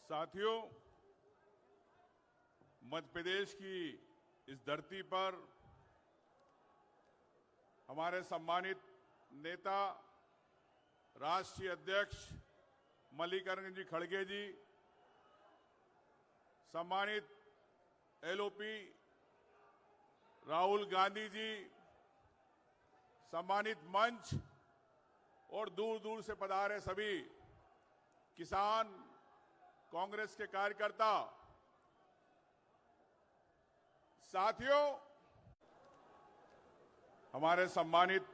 साथियों, मध्य प्रदेश की इस धरती पर हमारे सम्मानित नेता राष्ट्रीय अध्यक्ष मल्लिकार्जुन जी खड़गे जी, सम्मानित एलओपी राहुल गांधी जी, सम्मानित मंच और दूर दूर से पधारे सभी किसान कांग्रेस के कार्यकर्ता, साथियों, हमारे सम्मानित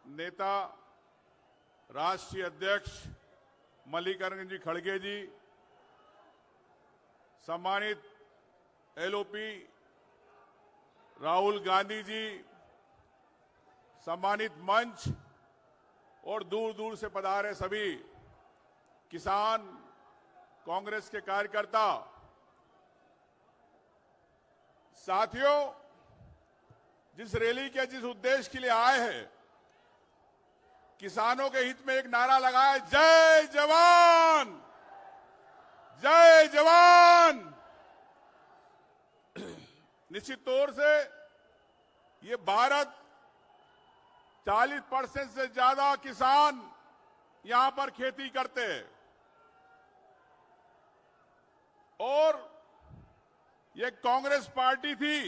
नेता राष्ट्रीय अध्यक्ष मल्लिकार्जुन जी खड़गे जी, सम्मानित एलओपी राहुल गांधी जी, सम्मानित मंच और दूर दूर से पधारे सभी किसान कांग्रेस के कार्यकर्ता, साथियों, जिस रैली के जिस उद्देश्य के लिए आए हैं, किसानों के हित में एक नारा लगाए, जय जवान, जय जवान। निश्चित तौर से ये भारत 40% से ज्यादा किसान यहां पर खेती करते हैं और ये कांग्रेस पार्टी थी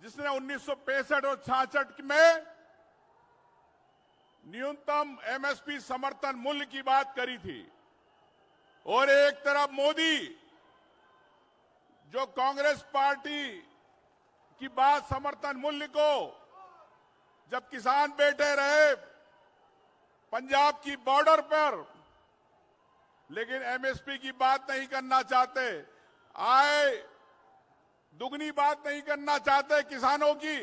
जिसने 1965 और 66 में न्यूनतम एमएसपी समर्थन मूल्य की बात करी थी और एक तरफ मोदी जो कांग्रेस पार्टी की बात समर्थन मूल्य को जब किसान बैठे रहे पंजाब की बॉर्डर पर, लेकिन एमएसपी की बात नहीं करना चाहते, आय दुगनी बात नहीं करना चाहते किसानों की।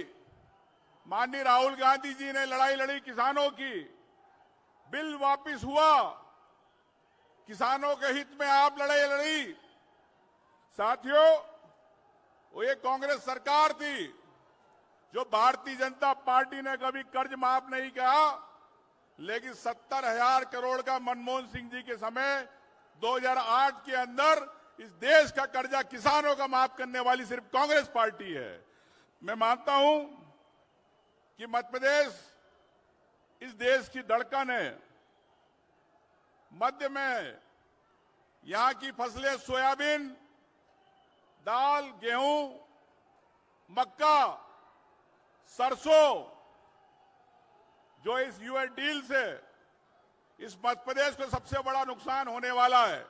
माननीय राहुल गांधी जी ने लड़ाई लड़ी किसानों की, बिल वापस हुआ, किसानों के हित में आप लड़ाई लड़ी। साथियों, वो ये कांग्रेस सरकार थी जो भारतीय जनता पार्टी ने कभी कर्ज माफ नहीं किया, लेकिन 70,000 करोड़ का मनमोहन सिंह जी के समय 2008 के अंदर इस देश का कर्जा किसानों का माफ करने वाली सिर्फ कांग्रेस पार्टी है। मैं मानता हूं कि मध्य प्रदेश इस देश की धड़कन है। मध्य में यहां की फसलें सोयाबीन, दाल, गेहूं, मक्का, सरसों, जो इस यूएन डील से इस मध्य प्रदेश को सबसे बड़ा नुकसान होने वाला है।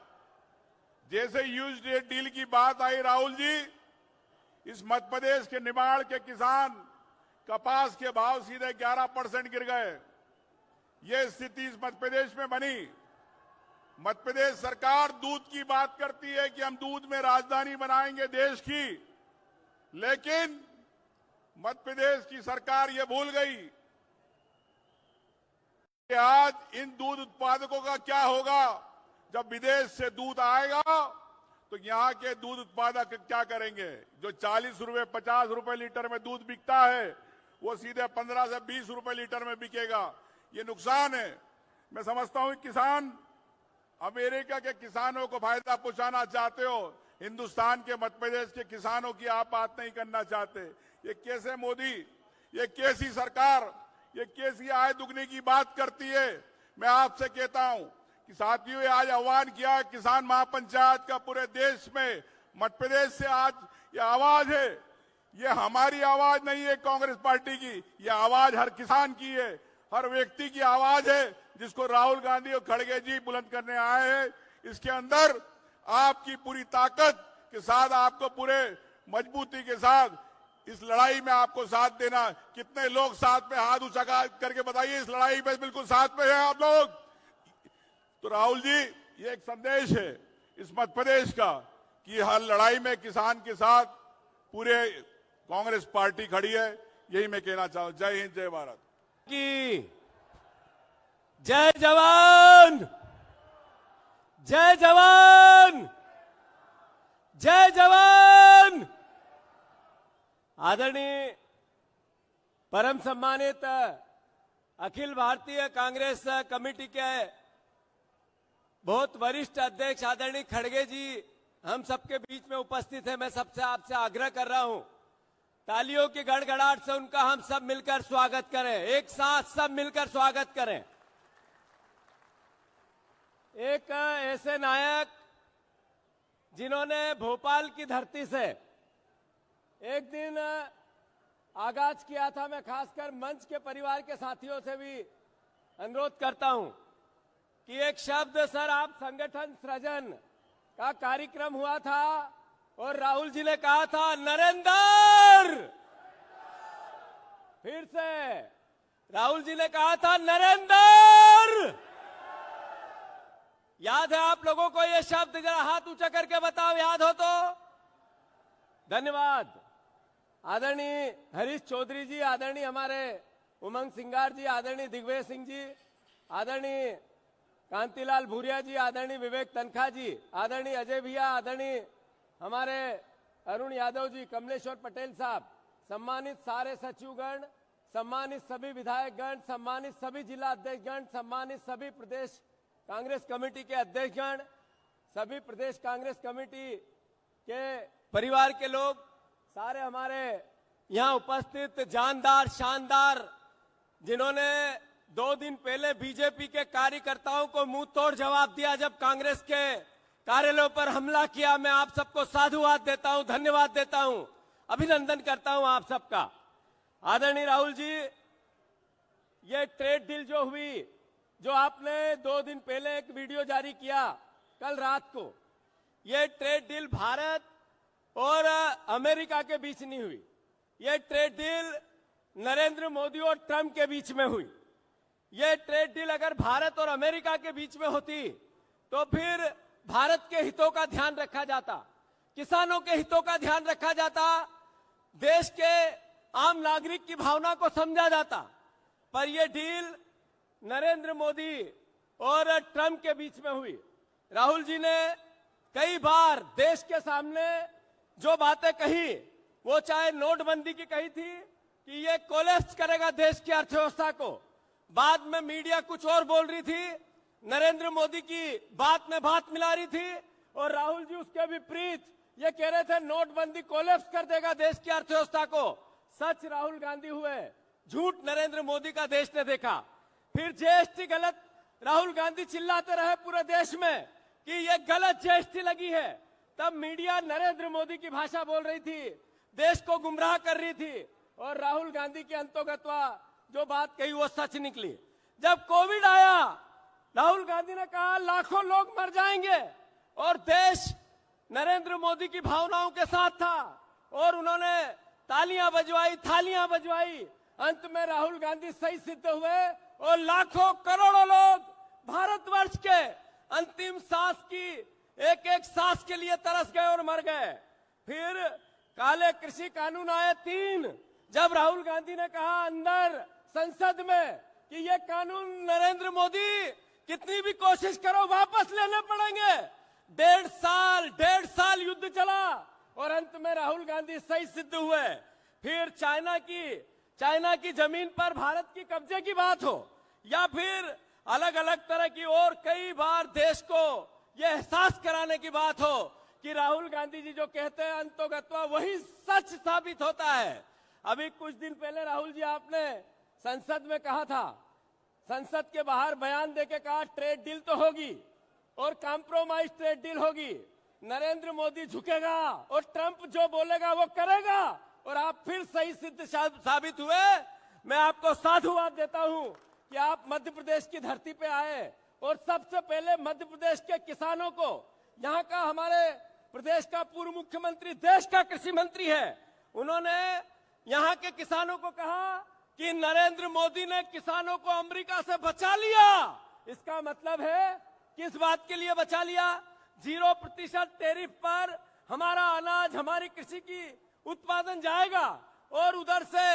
जैसे यूएसडीए डील की बात आई राहुल जी, इस मध्य प्रदेश के निमाड़ के किसान कपास के भाव सीधे 11% गिर गए। ये स्थिति इस मध्य प्रदेश में बनी। मध्य प्रदेश सरकार दूध की बात करती है कि हम दूध में राजधानी बनाएंगे देश की, लेकिन मध्य प्रदेश की सरकार ये भूल गई कि आज इन दूध उत्पादकों का क्या होगा। जब विदेश से दूध आएगा तो यहां के दूध उत्पादक क्या करेंगे। जो 40 रुपए 50 रुपए लीटर में दूध बिकता है वो सीधे 15 से 20 रुपए लीटर में बिकेगा। ये नुकसान है। मैं समझता हूं कि किसान, अमेरिका के किसानों को फायदा पहुंचाना चाहते हो, हिंदुस्तान के मध्य प्रदेश के किसानों की आप बात नहीं करना चाहते। ये कैसे मोदी, ये कैसी सरकार, ये कैसी आय दुगनी की बात करती है। मैं आपसे कहता हूं कि साथियों, आज आह्वान किया किसान महापंचायत का पूरे देश में, मध्य प्रदेश से आज ये आवाज है। ये हमारी आवाज नहीं है कांग्रेस पार्टी की, ये आवाज हर किसान की है, हर व्यक्ति की आवाज है, जिसको राहुल गांधी और खड़गे जी बुलंद करने आए हैं। इसके अंदर आपकी पूरी ताकत के साथ, आपको पूरे मजबूती के साथ इस लड़ाई में आपको साथ देना। कितने लोग साथ में हाथ ऊंचा करके बताइए, इस लड़ाई में बिल्कुल साथ में है आप लोग। तो राहुल जी, ये एक संदेश है इस मध्य प्रदेश का कि हर लड़ाई में किसान के साथ पूरे कांग्रेस पार्टी खड़ी है। यही मैं कहना चाहूं। जय हिंद, जय भारत की जय जवान, जय जवान, जय जवान। आदरणीय परम सम्मानित अखिल भारतीय कांग्रेस कमेटी के बहुत वरिष्ठ अध्यक्ष आदरणीय खड़गे जी हम सबके बीच में उपस्थित हैं। मैं सबसे आपसे आग्रह कर रहा हूं, तालियों की गड़गड़ाहट से उनका हम सब मिलकर स्वागत करें, एक साथ सब मिलकर स्वागत करें। एक ऐसे नायक जिन्होंने भोपाल की धरती से एक दिन आगाज किया था। मैं खासकर मंच के परिवार के साथियों से भी अनुरोध करता हूं कि एक शब्द सर, आप संगठन सृजन का कार्यक्रम हुआ था और राहुल जी ने कहा था नरेंद्र, फिर से राहुल जी ने कहा था नरेंद्र। याद है आप लोगों को ये शब्द? जरा हाथ ऊंचा करके बताओ, याद हो तो। धन्यवाद। आदरणीय हरीश चौधरी जी, आदरणीय हमारे उमंग सिंगार जी, आदरणीय दिग्विजय सिंह जी, आदरणीय कांतिलाल भूरिया जी, आदरणीय विवेक तनखा जी, आदरणीय अजय भैया, आदरणीय हमारे अरुण यादव जी, कमलेश्वर पटेल साहब, सम्मानित सारे सचिवगण, सम्मानित सभी विधायकगण, सम्मानित सभी जिला अध्यक्षगण, सम्मानित सभी प्रदेश कांग्रेस कमेटी के अध्यक्षगण, सभी प्रदेश कांग्रेस कमेटी के परिवार के लोग, सारे हमारे यहां उपस्थित जानदार शानदार, जिन्होंने 2 दिन पहले बीजेपी के कार्यकर्ताओं को मुंह तोड़ जवाब दिया जब कांग्रेस के कार्यालयों पर हमला किया। मैं आप सबको साधुवाद देता हूं, धन्यवाद देता हूं, अभिनंदन करता हूं आप सबका। आदरणीय राहुल जी, ये ट्रेड डील जो हुई, जो आपने 2 दिन पहले एक वीडियो जारी किया कल रात को, ये ट्रेड डील भारत और अमेरिका के बीच नहीं हुई। ये ट्रेड डील नरेंद्र मोदी और ट्रंप के बीच में हुई। ये ट्रेड डील अगर भारत और अमेरिका के बीच में होती तो फिर भारत के हितों का ध्यान रखा जाता, किसानों के हितों का ध्यान रखा जाता, देश के आम नागरिक की भावना को समझा जाता। पर यह डील नरेंद्र मोदी और ट्रंप के बीच में हुई। राहुल जी ने कई बार देश के सामने जो बातें कही, वो चाहे नोटबंदी की कही थी कि ये कोलैप्स करेगा देश की अर्थव्यवस्था को, बाद में मीडिया कुछ और बोल रही थी, नरेंद्र मोदी की बात में बात मिला रही थी, और राहुल जी उसके विपरीत ये कह रहे थे नोटबंदी कोलैप्स कर देगा देश की अर्थव्यवस्था को। सच राहुल गांधी हुए, झूठ नरेंद्र मोदी का देश ने देखा। फिर जीएसटी गलत, राहुल गांधी चिल्लाते रहे पूरे देश में कि ये गलत जीएसटी लगी है। तब मीडिया नरेंद्र मोदी की भाषा बोल रही थी, देश को गुमराह कर रही थी, और राहुल गांधी की अंतोगत्वा जो बात कही वो सच निकली। जब कोविड आया, राहुल गांधी ने कहा लाखों लोग मर जाएंगे, और देश नरेंद्र मोदी की भावनाओं के साथ था, और उन्होंने तालियां बजवाई, थालियां बजवाई। अंत में राहुल गांधी सही सिद्ध हुए, और लाखों करोड़ों लोग भारतवर्ष के अंतिम सांस की एक एक सांस के लिए तरस गए और मर गए। फिर काले कृषि कानून आए 3, जब राहुल गांधी ने कहा अंदर संसद में कि ये कानून नरेंद्र मोदी कितनी भी कोशिश करो वापस लेने पड़ेंगे। 1.5 साल युद्ध चला, और अंत में राहुल गांधी सही सिद्ध हुए। फिर चाइना की जमीन पर भारत की कब्जे की बात हो, या फिर अलग अलग तरह की और कई बार देश को यह एहसास कराने की बात हो कि राहुल गांधी जी जो कहते हैं अंतोगत्वा वही सच साबित होता है। अभी कुछ दिन पहले राहुल जी आपने संसद में कहा था, संसद के बाहर बयान देके कहा ट्रेड डील तो होगी और कॉम्प्रोमाइज ट्रेड डील होगी, नरेंद्र मोदी झुकेगा और ट्रंप जो बोलेगा वो करेगा, और आप फिर सही सिद्ध साबित हुए। मैं आपको साधुवाद देता हूं कि आप मध्य प्रदेश की धरती पे आए, और सबसे पहले मध्य प्रदेश के किसानों को, यहाँ का हमारे प्रदेश का पूर्व मुख्यमंत्री देश का कृषि मंत्री है, उन्होंने यहाँ के किसानों को कहा कि नरेंद्र मोदी ने किसानों को अमेरिका से बचा लिया। इसका मतलब है किस बात के लिए बचा लिया? 0% टैरिफ पर हमारा अनाज, हमारी कृषि की उत्पादन जाएगा, और उधर से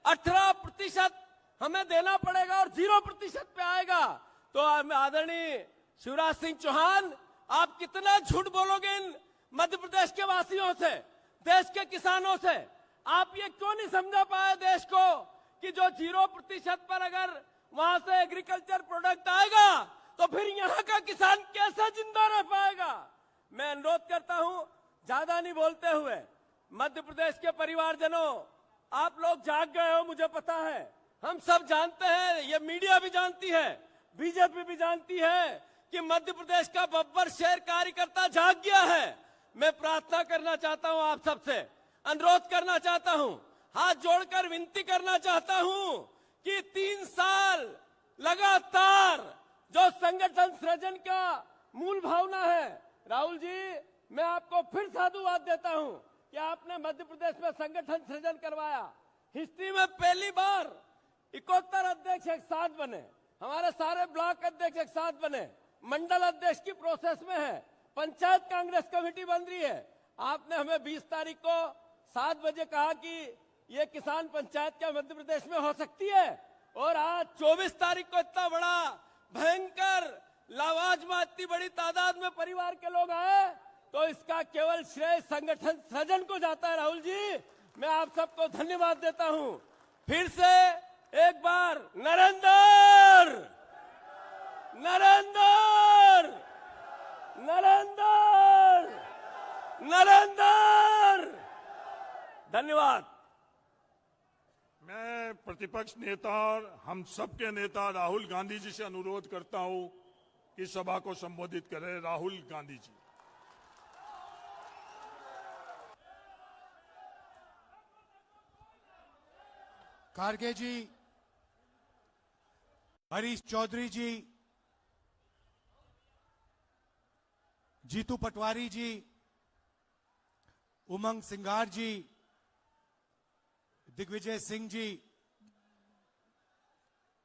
18% हमें देना पड़ेगा, और 0% पे आएगा। तो आदरणीय शिवराज सिंह चौहान, आप कितना झूठ बोलोगे इन मध्य प्रदेश के वासियों से, देश के किसानों से? आप ये क्यों नहीं समझा पाए देश को कि जो 0% पर अगर वहां से एग्रीकल्चर प्रोडक्ट आएगा तो फिर यहाँ का किसान कैसे जिंदा रह पाएगा? मैं अनुरोध करता हूं, ज्यादा नहीं बोलते हुए, मध्य प्रदेश के परिवारजनों, आप लोग जाग गए हो, मुझे पता है, हम सब जानते हैं, ये मीडिया भी जानती है, बीजेपी भी जानती है कि मध्य प्रदेश का बब्बर शेर कार्यकर्ता जाग गया है। मैं प्रार्थना करना चाहता हूं, आप सबसे अनुरोध करना चाहता हूं, हाथ जोड़कर विनती करना चाहता हूं कि 3 साल लगातार जो संगठन सृजन का मूल भावना है, राहुल जी, मैं आपको फिर साधुवाद देता हूं कि आपने मध्य प्रदेश में संगठन सृजन करवाया। हिस्ट्री में पहली बार 71 अध्यक्ष एक साथ बने, हमारे सारे ब्लॉक अध्यक्ष एक साथ बने, मंडल अध्यक्ष की प्रोसेस में है, पंचायत कांग्रेस कमेटी बन रही है। आपने हमें 20 तारीख को 7 बजे कहा कि ये किसान पंचायत क्या मध्य प्रदेश में हो सकती है, और आज 24 तारीख को इतना बड़ा भयंकर लावाजमा इतनी बड़ी तादाद में परिवार के लोग आए, तो इसका केवल श्रेय संगठन सृजन को जाता है। राहुल जी, मैं आप सबको धन्यवाद देता हूं। फिर से एक बार नरेंद्र नरेंद्र नरेंद्र नरेंद्र, धन्यवाद। मैं प्रतिपक्ष नेता और हम सबके नेता राहुल गांधी जी से अनुरोध करता हूं कि सभा को संबोधित करें। राहुल गांधी जी। खारगे जी, हरीश चौधरी जी, जीतू पटवारी जी, उमंग सिंगार जी, दिग्विजय सिंह जी,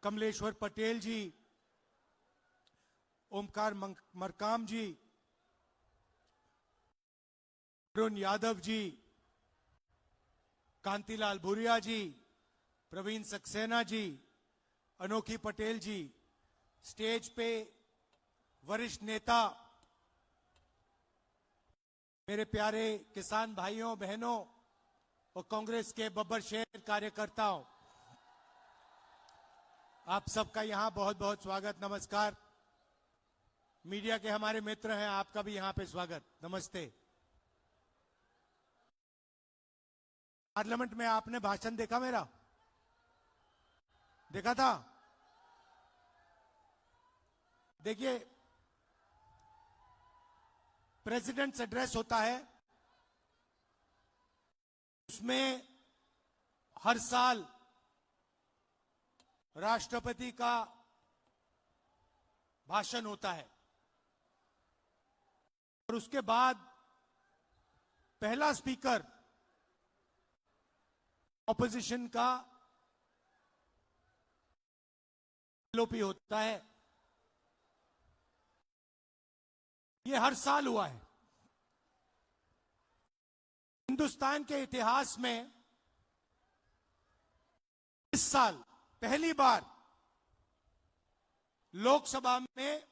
कमलेश्वर पटेल जी, ओमकार मरकाम जी, अरुण यादव जी, कांतिलाल भूरिया जी, प्रवीण सक्सेना जी, अनोखी पटेल जी, स्टेज पे वरिष्ठ नेता, मेरे प्यारे किसान भाइयों बहनों और कांग्रेस के बब्बर शेर कार्यकर्ताओं, आप सबका यहां बहुत बहुत स्वागत, नमस्कार। मीडिया के हमारे मित्र हैं, आपका भी यहां पे स्वागत, नमस्ते। पार्लियामेंट में आपने भाषण देखा मेरा? देखा था? देखिए, प्रेसिडेंट्स एड्रेस होता है, उसमें हर साल राष्ट्रपति का भाषण होता है और उसके बाद पहला स्पीकर ऑपोजिशन का एलओपी होता है। ये हर साल हुआ है। हिंदुस्तान के इतिहास में इस साल पहली बार लोकसभा में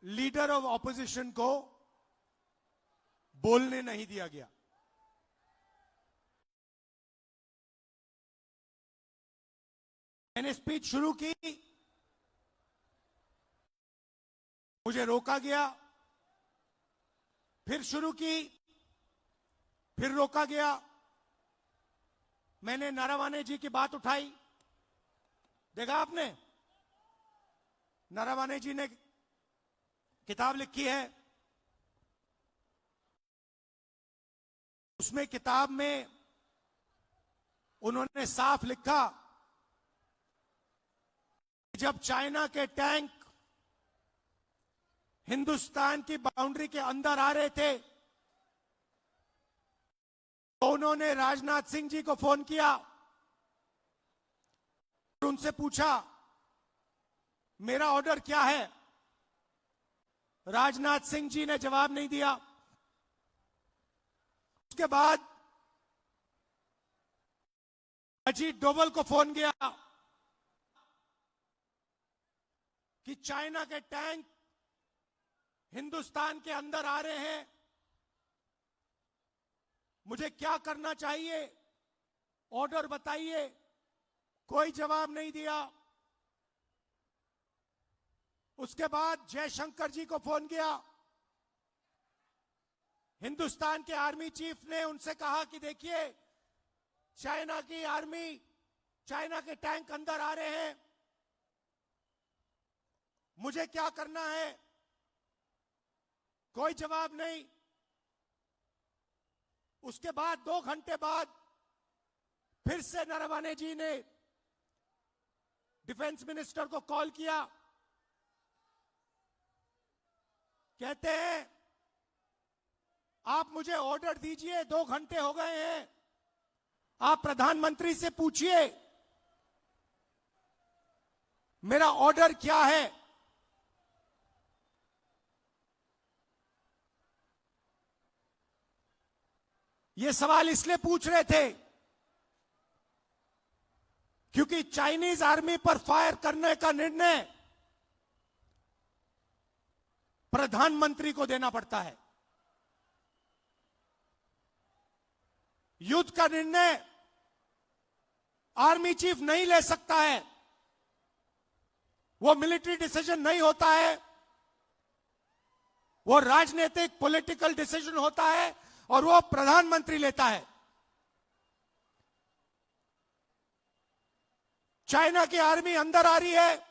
लीडर ऑफ ऑपोजिशन को बोलने नहीं दिया गया। मैंने स्पीच शुरू की, मुझे रोका गया, फिर शुरू की, फिर रोका गया। मैंने नारावाने जी की बात उठाई, देखा आपने? नारावाने जी ने किताब लिखी है, उसमें किताब में उन्होंने साफ लिखा, जब चाइना के टैंक हिंदुस्तान की बाउंड्री के अंदर आ रहे थे तो उन्होंने राजनाथ सिंह जी को फोन किया और उनसे पूछा मेरा ऑर्डर क्या है। राजनाथ सिंह जी ने जवाब नहीं दिया। उसके बाद अजीत डोभाल को फोन किया कि चाइना के टैंक हिंदुस्तान के अंदर आ रहे हैं, मुझे क्या करना चाहिए, ऑर्डर बताइए। कोई जवाब नहीं दिया। उसके बाद जयशंकर जी को फोन किया। हिंदुस्तान के आर्मी चीफ ने उनसे कहा कि देखिए, चाइना की आर्मी, चाइना के टैंक अंदर आ रहे हैं, मुझे क्या करना है? कोई जवाब नहीं। उसके बाद 2 घंटे बाद फिर से नरवणे जी ने डिफेंस मिनिस्टर को कॉल किया। कहते हैं आप मुझे ऑर्डर दीजिए, 2 घंटे हो गए हैं, आप प्रधानमंत्री से पूछिए मेरा ऑर्डर क्या है। ये सवाल इसलिए पूछ रहे थे क्योंकि चाइनीज आर्मी पर फायर करने का निर्णय प्रधानमंत्री को देना पड़ता है। युद्ध का निर्णय आर्मी चीफ नहीं ले सकता है, वो मिलिट्री डिसीजन नहीं होता है, वो राजनीतिक पॉलिटिकल डिसीजन होता है और वो प्रधानमंत्री लेता है। चाइना की आर्मी अंदर आ रही है,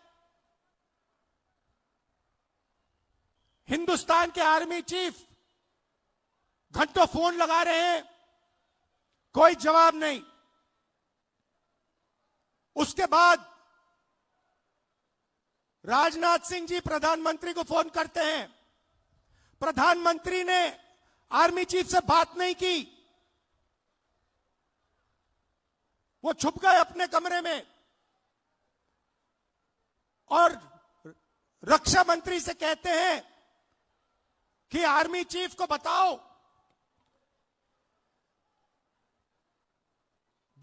हिंदुस्तान के आर्मी चीफ घंटों फोन लगा रहे हैं, कोई जवाब नहीं। उसके बाद राजनाथ सिंह जी प्रधानमंत्री को फोन करते हैं। प्रधानमंत्री ने आर्मी चीफ से बात नहीं की, वो छुप गए अपने कमरे में और रक्षा मंत्री से कहते हैं कि आर्मी चीफ को बताओ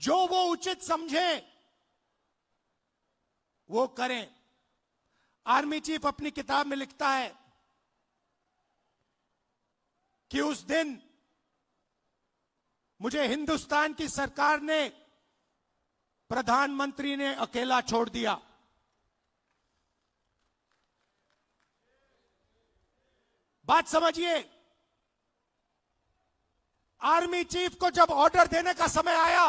जो वो उचित समझे वो करें। आर्मी चीफ अपनी किताब में लिखता है कि उस दिन मुझे हिंदुस्तान की सरकार ने, प्रधानमंत्री ने अकेला छोड़ दिया। बात समझिए, आर्मी चीफ को जब ऑर्डर देने का समय आया,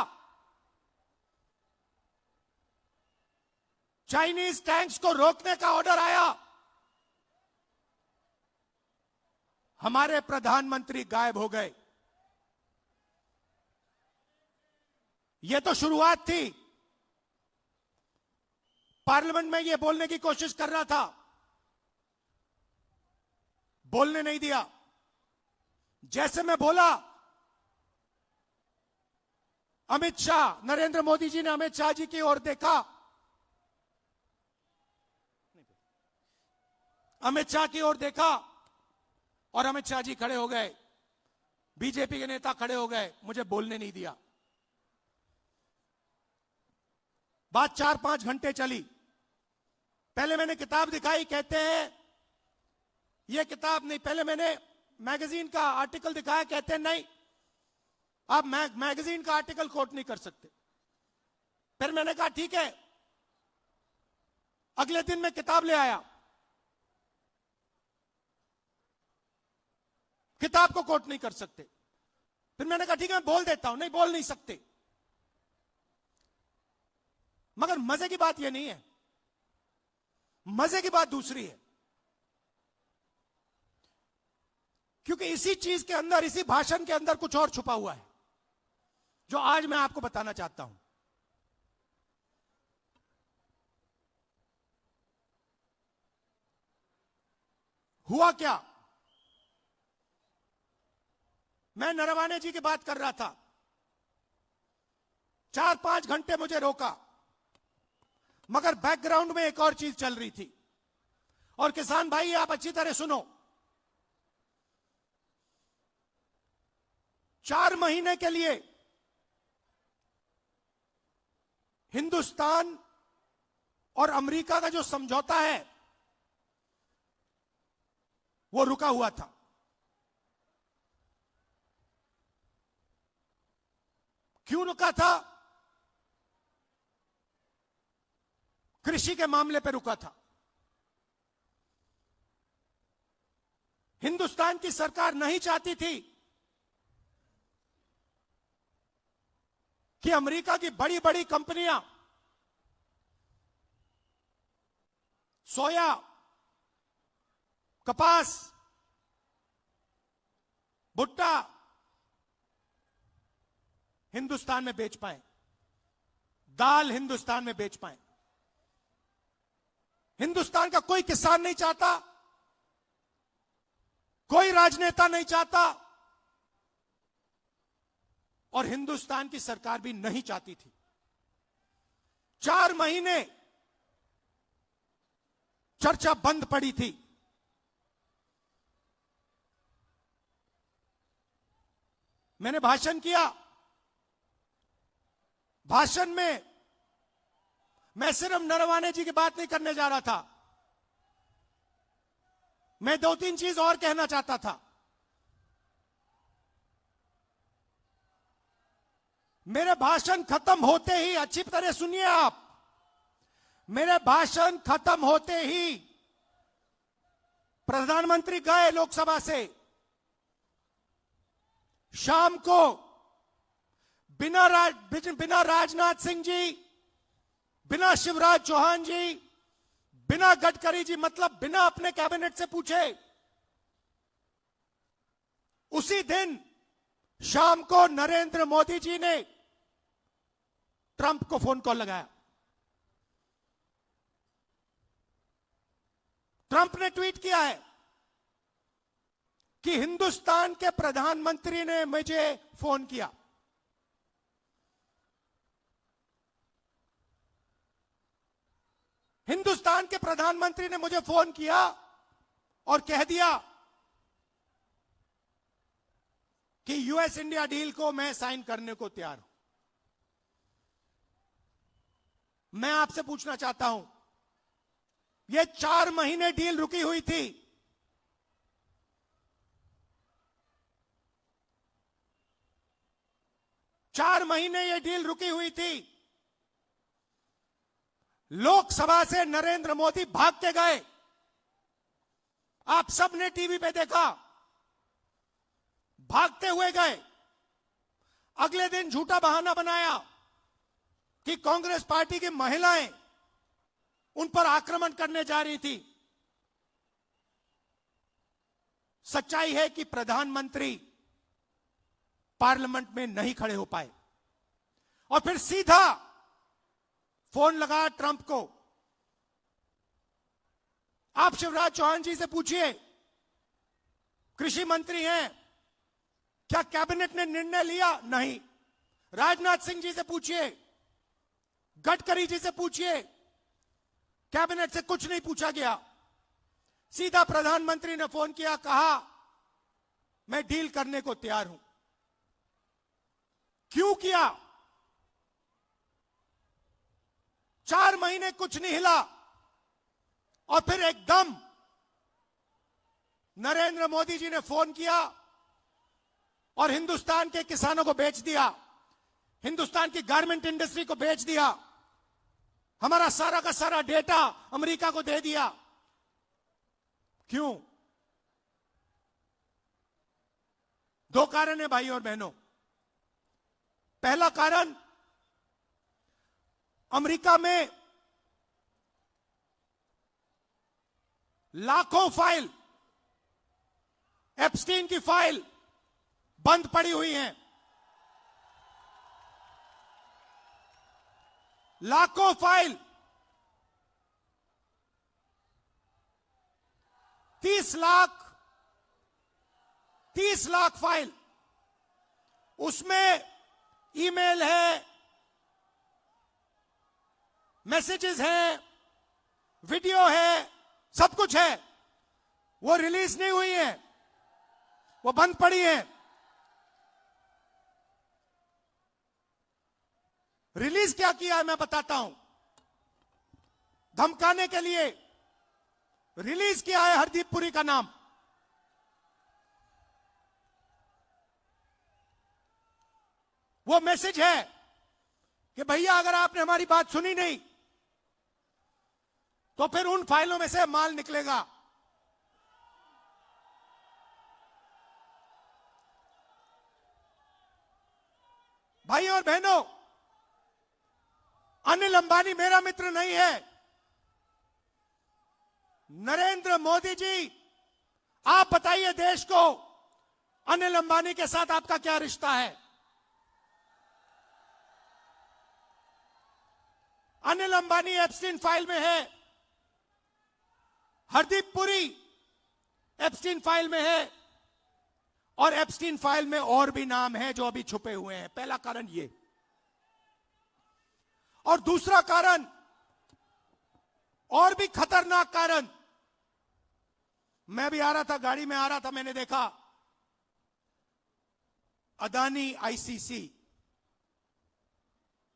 चाइनीज टैंक्स को रोकने का ऑर्डर आया, हमारे प्रधानमंत्री गायब हो गए। यह तो शुरुआत थी। पार्लियामेंट में यह बोलने की कोशिश कर रहा था, बोलने नहीं दिया। जैसे मैं बोला, अमित शाह, नरेंद्र मोदी जी ने अमित शाह जी की ओर देखा, अमित शाह की ओर देखा और अमित शाह जी खड़े हो गए, बीजेपी के नेता खड़े हो गए, मुझे बोलने नहीं दिया। बात 4-5 घंटे चली। पहले मैंने किताब दिखाई, कहते हैं यह किताब नहीं, पहले मैंने मैगजीन का आर्टिकल दिखाया, कहते हैं नहीं आप मैगजीन का आर्टिकल कोट नहीं कर सकते। फिर मैंने कहा ठीक है, अगले दिन मैं किताब ले आया, किताब को कोट नहीं कर सकते। फिर मैंने कहा ठीक है मैं बोल देता हूं, नहीं बोल नहीं सकते। मगर मजे की बात यह नहीं है, मजे की बात दूसरी है, क्योंकि इसी चीज के अंदर, इसी भाषण के अंदर कुछ और छुपा हुआ है जो आज मैं आपको बताना चाहता हूं। हुआ क्या, मैं नरवणे जी की बात कर रहा था, 4-5 घंटे मुझे रोका, मगर बैकग्राउंड में एक और चीज चल रही थी। और किसान भाई आप अच्छी तरह सुनो, 4 महीने के लिए हिंदुस्तान और अमेरिका का जो समझौता है वो रुका हुआ था। क्यों रुका था? कृषि के मामले पर रुका था। हिंदुस्तान की सरकार नहीं चाहती थी कि अमेरिका की बड़ी बड़ी कंपनियां सोया, कपास, भुट्टा हिंदुस्तान में बेच पाए, दाल हिंदुस्तान में बेच पाए। हिंदुस्तान का कोई किसान नहीं चाहता, कोई राजनेता नहीं चाहता और हिंदुस्तान की सरकार भी नहीं चाहती थी। 4 महीने चर्चा बंद पड़ी थी। मैंने भाषण किया। भाषण में मैं सिर्फ नरवाने जी की बात नहीं करने जा रहा था, मैं 2-3 चीज और कहना चाहता था। मेरे भाषण खत्म होते ही, अच्छी तरह सुनिए आप, मेरे भाषण खत्म होते ही प्रधानमंत्री गए लोकसभा से। शाम को बिना राजनाथ सिंह जी, बिना शिवराज चौहान जी, बिना गडकरी जी, मतलब बिना अपने कैबिनेट से पूछे, उसी दिन शाम को नरेंद्र मोदी जी ने ट्रंप को फोन कॉल लगाया। ट्रंप ने ट्वीट किया है कि हिंदुस्तान के प्रधानमंत्री ने मुझे फोन किया। हिंदुस्तान के प्रधानमंत्री ने मुझे फोन किया और कह दिया कि यूएस इंडिया डील को मैं साइन करने को तैयार हूं। मैं आपसे पूछना चाहता हूं, यह 4 महीने डील रुकी हुई थी। चार महीने यह डील रुकी हुई थी। लोकसभा से नरेंद्र मोदी भाग के गए। आप सबने टीवी पे देखा, भागते हुए गए। अगले दिन झूठा बहाना बनाया कि कांग्रेस पार्टी की महिलाएं उन पर आक्रमण करने जा रही थी। सच्चाई है कि प्रधानमंत्री पार्लियामेंट में नहीं खड़े हो पाए और फिर सीधा फोन लगा ट्रंप को। आप शिवराज चौहान जी से पूछिए, कृषि मंत्री हैं, क्या कैबिनेट ने निर्णय लिया? नहीं। राजनाथ सिंह जी से पूछिए, गडकरी जी से पूछिए, कैबिनेट से कुछ नहीं पूछा गया। सीधा प्रधानमंत्री ने फोन किया, कहा मैं डील करने को तैयार हूं। क्यों किया? 4 महीने कुछ नहीं हिला और फिर एकदम नरेंद्र मोदी जी ने फोन किया और हिंदुस्तान के किसानों को बेच दिया, हिंदुस्तान की गारमेंट इंडस्ट्री को बेच दिया, हमारा सारा का सारा डेटा अमेरिका को दे दिया। क्यों? 2 कारण है भाई और बहनों। पहला कारण, अमेरिका में लाखों फाइल, एप्स्टीन की फाइल बंद पड़ी हुई हैं। लाखों फाइल, 30 लाख फाइल, उसमें ईमेल है, मैसेजेस हैं, वीडियो है, सब कुछ है। वो रिलीज नहीं हुई है, वो बंद पड़ी है। रिलीज क्या किया है मैं बताता हूं। धमकाने के लिए रिलीज किया है हरदीप पुरी का नाम। वो मैसेज है कि भैया अगर आपने हमारी बात सुनी नहीं तो फिर उन फाइलों में से माल निकलेगा। भाइयों और बहनों, अनिल अंबानी मेरा मित्र नहीं है। नरेंद्र मोदी जी, आप बताइए देश को, अनिल अंबानी के साथ आपका क्या रिश्ता है? अनिल अंबानी एप्स्टीन फाइल में है, हरदीप पुरी एप्स्टीन फाइल में है, और एप्स्टीन फाइल में और भी नाम हैं जो अभी छुपे हुए हैं। पहला कारण ये। और दूसरा कारण, और भी खतरनाक कारण, मैं भी आ रहा था, गाड़ी में आ रहा था, मैंने देखा अदानी आईसीसी,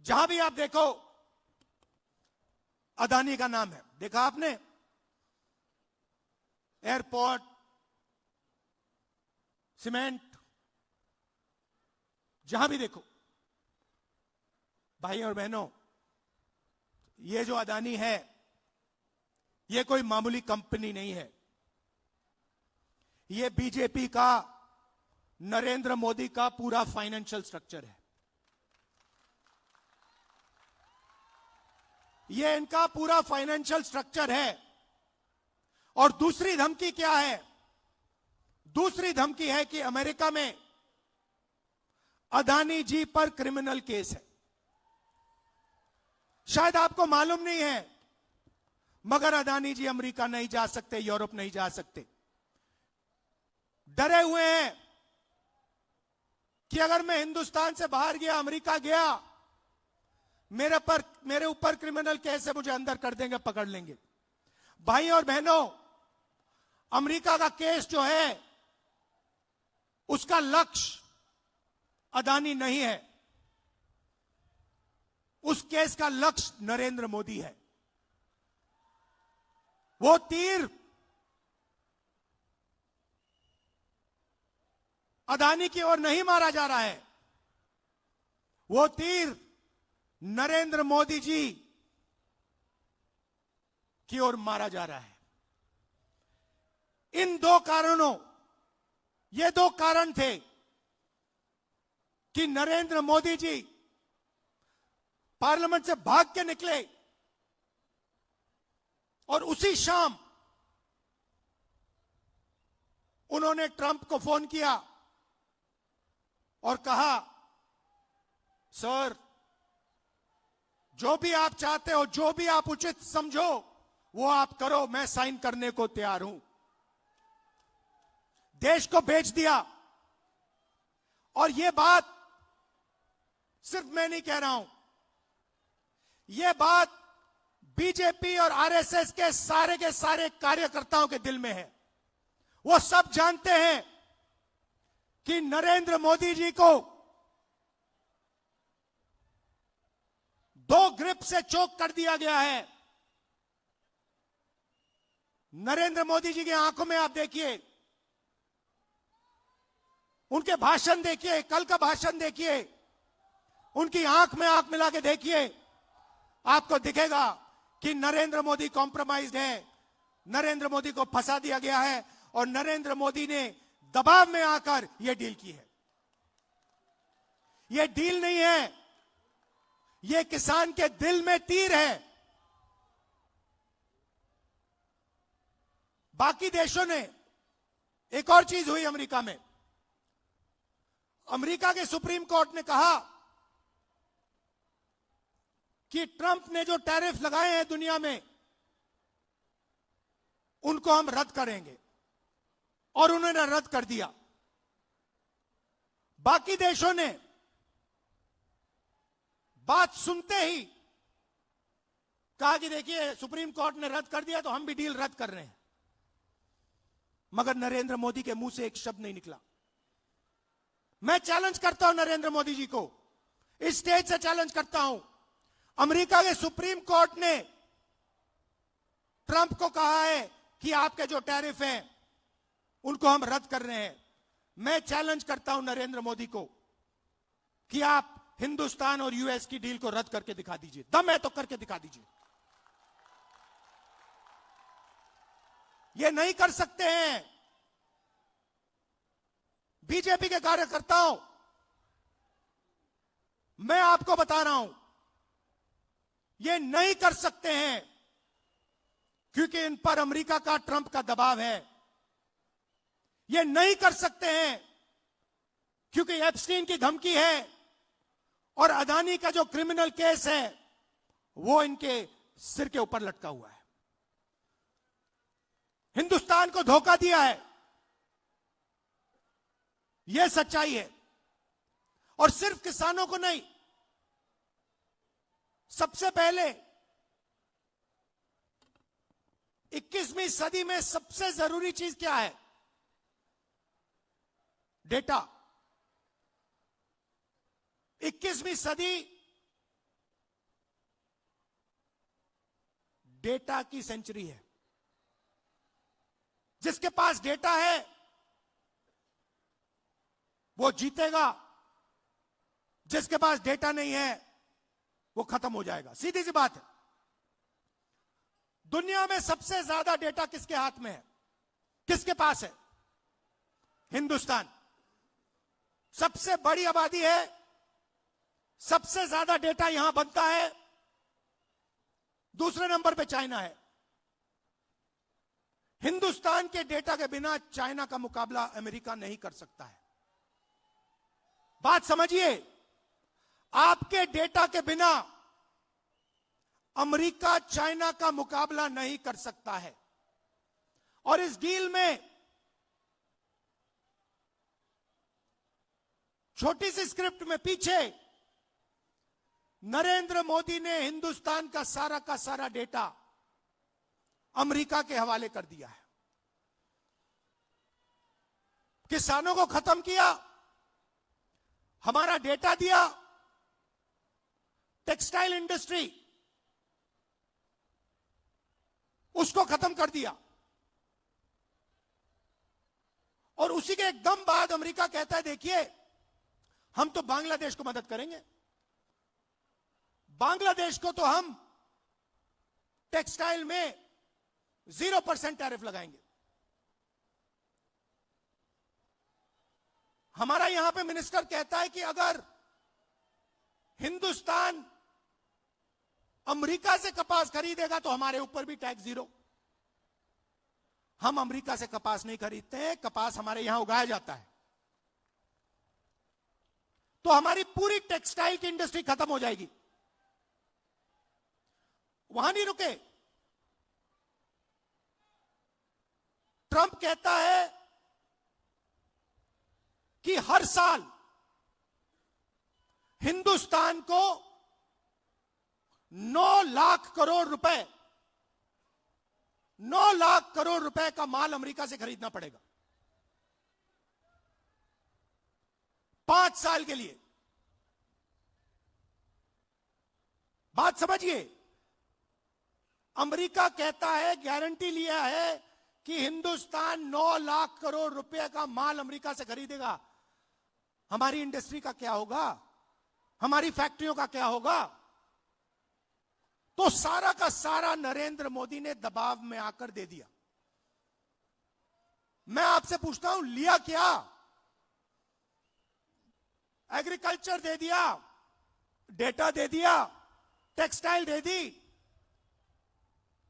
जहां भी आप देखो अदानी का नाम है। देखा आपने? एयरपोर्ट, सीमेंट, जहां भी देखो। भाई और बहनों, ये जो अदानी है, ये कोई मामूली कंपनी नहीं है। ये बीजेपी का, नरेंद्र मोदी का पूरा फाइनेंशियल स्ट्रक्चर है। ये इनका पूरा फाइनेंशियल स्ट्रक्चर है। और दूसरी धमकी क्या है? दूसरी धमकी है कि अमेरिका में अदानी जी पर क्रिमिनल केस है। शायद आपको मालूम नहीं है, मगर अदानी जी अमेरिका नहीं जा सकते, यूरोप नहीं जा सकते। डरे हुए हैं कि अगर मैं हिंदुस्तान से बाहर गया, अमेरिका गया, मेरे ऊपर क्रिमिनल केस है, मुझे अंदर कर देंगे, पकड़ लेंगे। भाई और बहनों, अमेरिका का केस जो है, उसका लक्ष्य अदानी नहीं है। उस केस का लक्ष्य नरेंद्र मोदी है। वो तीर अदानी की ओर नहीं मारा जा रहा है, वो तीर नरेंद्र मोदी जी की ओर मारा जा रहा है। इन दो कारणों, ये दो कारण थे कि नरेंद्र मोदी जी पार्लियामेंट से भाग के निकले और उसी शाम उन्होंने ट्रंप को फोन किया और कहा, सर, जो भी आप चाहते हो, जो भी आप उचित समझो, वो आप करो, मैं साइन करने को तैयार हूं। देश को बेच दिया। और यह बात सिर्फ मैं नहीं कह रहा हूं, यह बात बीजेपी और आरएसएस के सारे कार्यकर्ताओं के दिल में है। वो सब जानते हैं कि नरेंद्र मोदी जी को दो ग्रिप से चोक कर दिया गया है। नरेंद्र मोदी जी की आंखों में आप देखिए, उनके भाषण देखिए, कल का भाषण देखिए, उनकी आंख में आंख मिला के देखिए, आपको दिखेगा कि नरेंद्र मोदी कॉम्प्रोमाइज्ड है, नरेंद्र मोदी को फंसा दिया गया है और नरेंद्र मोदी ने दबाव में आकर यह डील की है। यह डील नहीं है, यह किसान के दिल में तीर है। बाकी देशों ने, एक और चीज हुई अमेरिका में, अमेरिका के सुप्रीम कोर्ट ने कहा कि ट्रंप ने जो टैरिफ लगाए हैं दुनिया में, उनको हम रद्द करेंगे, और उन्होंने रद्द कर दिया। बाकी देशों ने बात सुनते ही कहा कि देखिए, सुप्रीम कोर्ट ने रद्द कर दिया तो हम भी डील रद्द कर रहे हैं। मगर नरेंद्र मोदी के मुंह से एक शब्द नहीं निकला। मैं चैलेंज करता हूं नरेंद्र मोदी जी को, इस स्टेज से चैलेंज करता हूं। अमेरिका के सुप्रीम कोर्ट ने ट्रंप को कहा है कि आपके जो टैरिफ हैं उनको हम रद्द कर रहे हैं। मैं चैलेंज करता हूं नरेंद्र मोदी को कि आप हिंदुस्तान और यूएस की डील को रद्द करके दिखा दीजिए। दम है तो करके दिखा दीजिए। ये नहीं कर सकते हैं। बीजेपी के कार्यकर्ताओं, मैं आपको बता रहा हूं, ये नहीं कर सकते हैं क्योंकि इन पर अमेरिका का, ट्रंप का दबाव है। ये नहीं कर सकते हैं क्योंकि एप्स्टीन की धमकी है और अदानी का जो क्रिमिनल केस है वो इनके सिर के ऊपर लटका हुआ है। हिंदुस्तान को धोखा दिया है, यह सच्चाई है। और सिर्फ किसानों को नहीं, सबसे पहले 21वीं सदी में सबसे जरूरी चीज क्या है? डेटा। 21वीं सदी डेटा की सेंचुरी है। जिसके पास डेटा है वो जीतेगा, जिसके पास डेटा नहीं है वो खत्म हो जाएगा। सीधी सी बात है। दुनिया में सबसे ज्यादा डेटा किसके हाथ में है? किसके पास है? हिंदुस्तान। सबसे बड़ी आबादी है, सबसे ज्यादा डेटा यहां बनता है। दूसरे नंबर पे चाइना है। हिंदुस्तान के डेटा के बिना चाइना का मुकाबला अमेरिका नहीं कर सकता है। बात समझिए, आपके डेटा के बिना अमेरिका चाइना का मुकाबला नहीं कर सकता है। और इस डील में छोटी सी स्क्रिप्ट में पीछे नरेंद्र मोदी ने हिंदुस्तान का सारा डेटा अमेरिका के हवाले कर दिया है। किसानों को खत्म किया, हमारा डेटा दिया, टेक्सटाइल इंडस्ट्री उसको खत्म कर दिया। और उसी के एकदम बाद अमेरिका कहता है देखिए हम तो बांग्लादेश को मदद करेंगे। बांग्लादेश को तो हम टेक्सटाइल में 0% टैरिफ लगाएंगे। हमारा यहां पे मिनिस्टर कहता है कि अगर हिंदुस्तान अमेरिका से कपास खरीदेगा तो हमारे ऊपर भी टैक्स 0। हम अमेरिका से कपास नहीं खरीदते हैं, कपास हमारे यहां उगाया जाता है। तो हमारी पूरी टेक्सटाइल की इंडस्ट्री खत्म हो जाएगी। वहां नहीं रुके। ट्रंप कहता है कि हर साल हिंदुस्तान को 9 लाख करोड़ रुपए 9 लाख करोड़ रुपए का माल अमेरिका से खरीदना पड़ेगा 5 साल के लिए। बात समझिए, अमेरिका कहता है, गारंटी लिया है कि हिंदुस्तान 9 लाख करोड़ रुपए का माल अमेरिका से खरीदेगा। हमारी इंडस्ट्री का क्या होगा? हमारी फैक्ट्रियों का क्या होगा? तो सारा का सारा नरेंद्र मोदी ने दबाव में आकर दे दिया। मैं आपसे पूछता हूं, लिया क्या? एग्रीकल्चर दे दिया, डेटा दे दिया, टेक्सटाइल दे दी,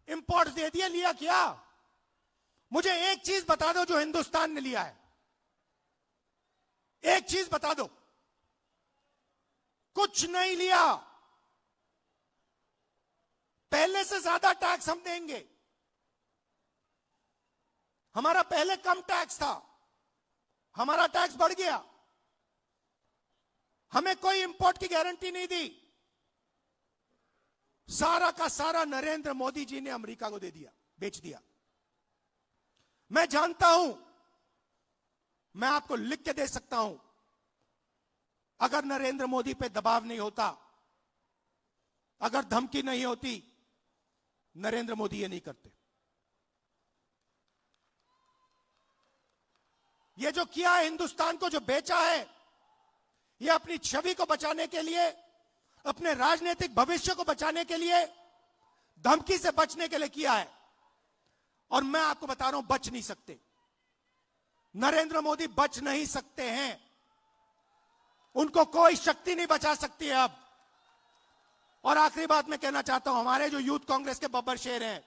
इंपोर्ट दे दिया, लिया क्या? मुझे एक चीज बता दो जो हिंदुस्तान ने लिया है। एक चीज बता दो। कुछ नहीं लिया। पहले से ज्यादा टैक्स हम देंगे। हमारा पहले कम टैक्स था, हमारा टैक्स बढ़ गया। हमें कोई इंपोर्ट की गारंटी नहीं दी। सारा का सारा नरेंद्र मोदी जी ने अमेरिका को दे दिया, बेच दिया। मैं जानता हूं, मैं आपको लिख के दे सकता हूं, अगर नरेंद्र मोदी पे दबाव नहीं होता, अगर धमकी नहीं होती, नरेंद्र मोदी ये नहीं करते। ये जो किया है, हिंदुस्तान को जो बेचा है, ये अपनी छवि को बचाने के लिए, अपने राजनीतिक भविष्य को बचाने के लिए, धमकी से बचने के लिए किया है। और मैं आपको बता रहा हूं, बच नहीं सकते। नरेंद्र मोदी बच नहीं सकते हैं। उनको कोई शक्ति नहीं बचा सकती है अब। और आखिरी बात मैं कहना चाहता हूं, हमारे जो यूथ कांग्रेस के बब्बर शेर हैं,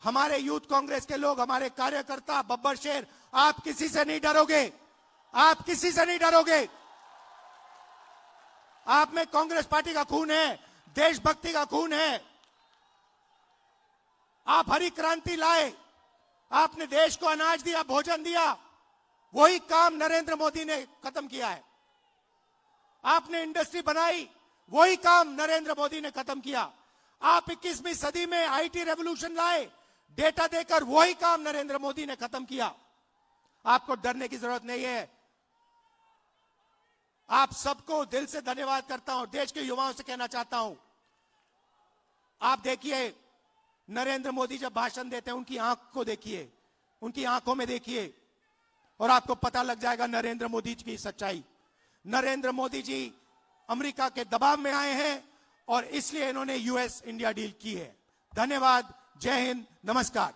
हमारे यूथ कांग्रेस के लोग, हमारे कार्यकर्ता बब्बर शेर, आप किसी से नहीं डरोगे, आप किसी से नहीं डरोगे। आप में कांग्रेस पार्टी का खून है, देशभक्ति का खून है। आप हरी क्रांति लाए, आपने देश को अनाज दिया, भोजन दिया, वही काम नरेंद्र मोदी ने खत्म किया है। आपने इंडस्ट्री बनाई, वही काम नरेंद्र मोदी ने खत्म किया। आप 21वीं सदी में आईटी रेवोल्यूशन लाए, डेटा देकर, वही काम नरेंद्र मोदी ने खत्म किया। आपको डरने की जरूरत नहीं है। आप सबको दिल से धन्यवाद करता हूं। देश के युवाओं से कहना चाहता हूं, आप देखिए नरेंद्र मोदी जब भाषण देते हैं, उनकी आंख को देखिए, उनकी आंखों में देखिए, और आपको पता लग जाएगा नरेंद्र मोदी जी की सच्चाई। नरेंद्र मोदी जी अमेरिका के दबाव में आए हैं और इसलिए इन्होंने यूएस इंडिया डील की है। धन्यवाद, जय हिंद, नमस्कार।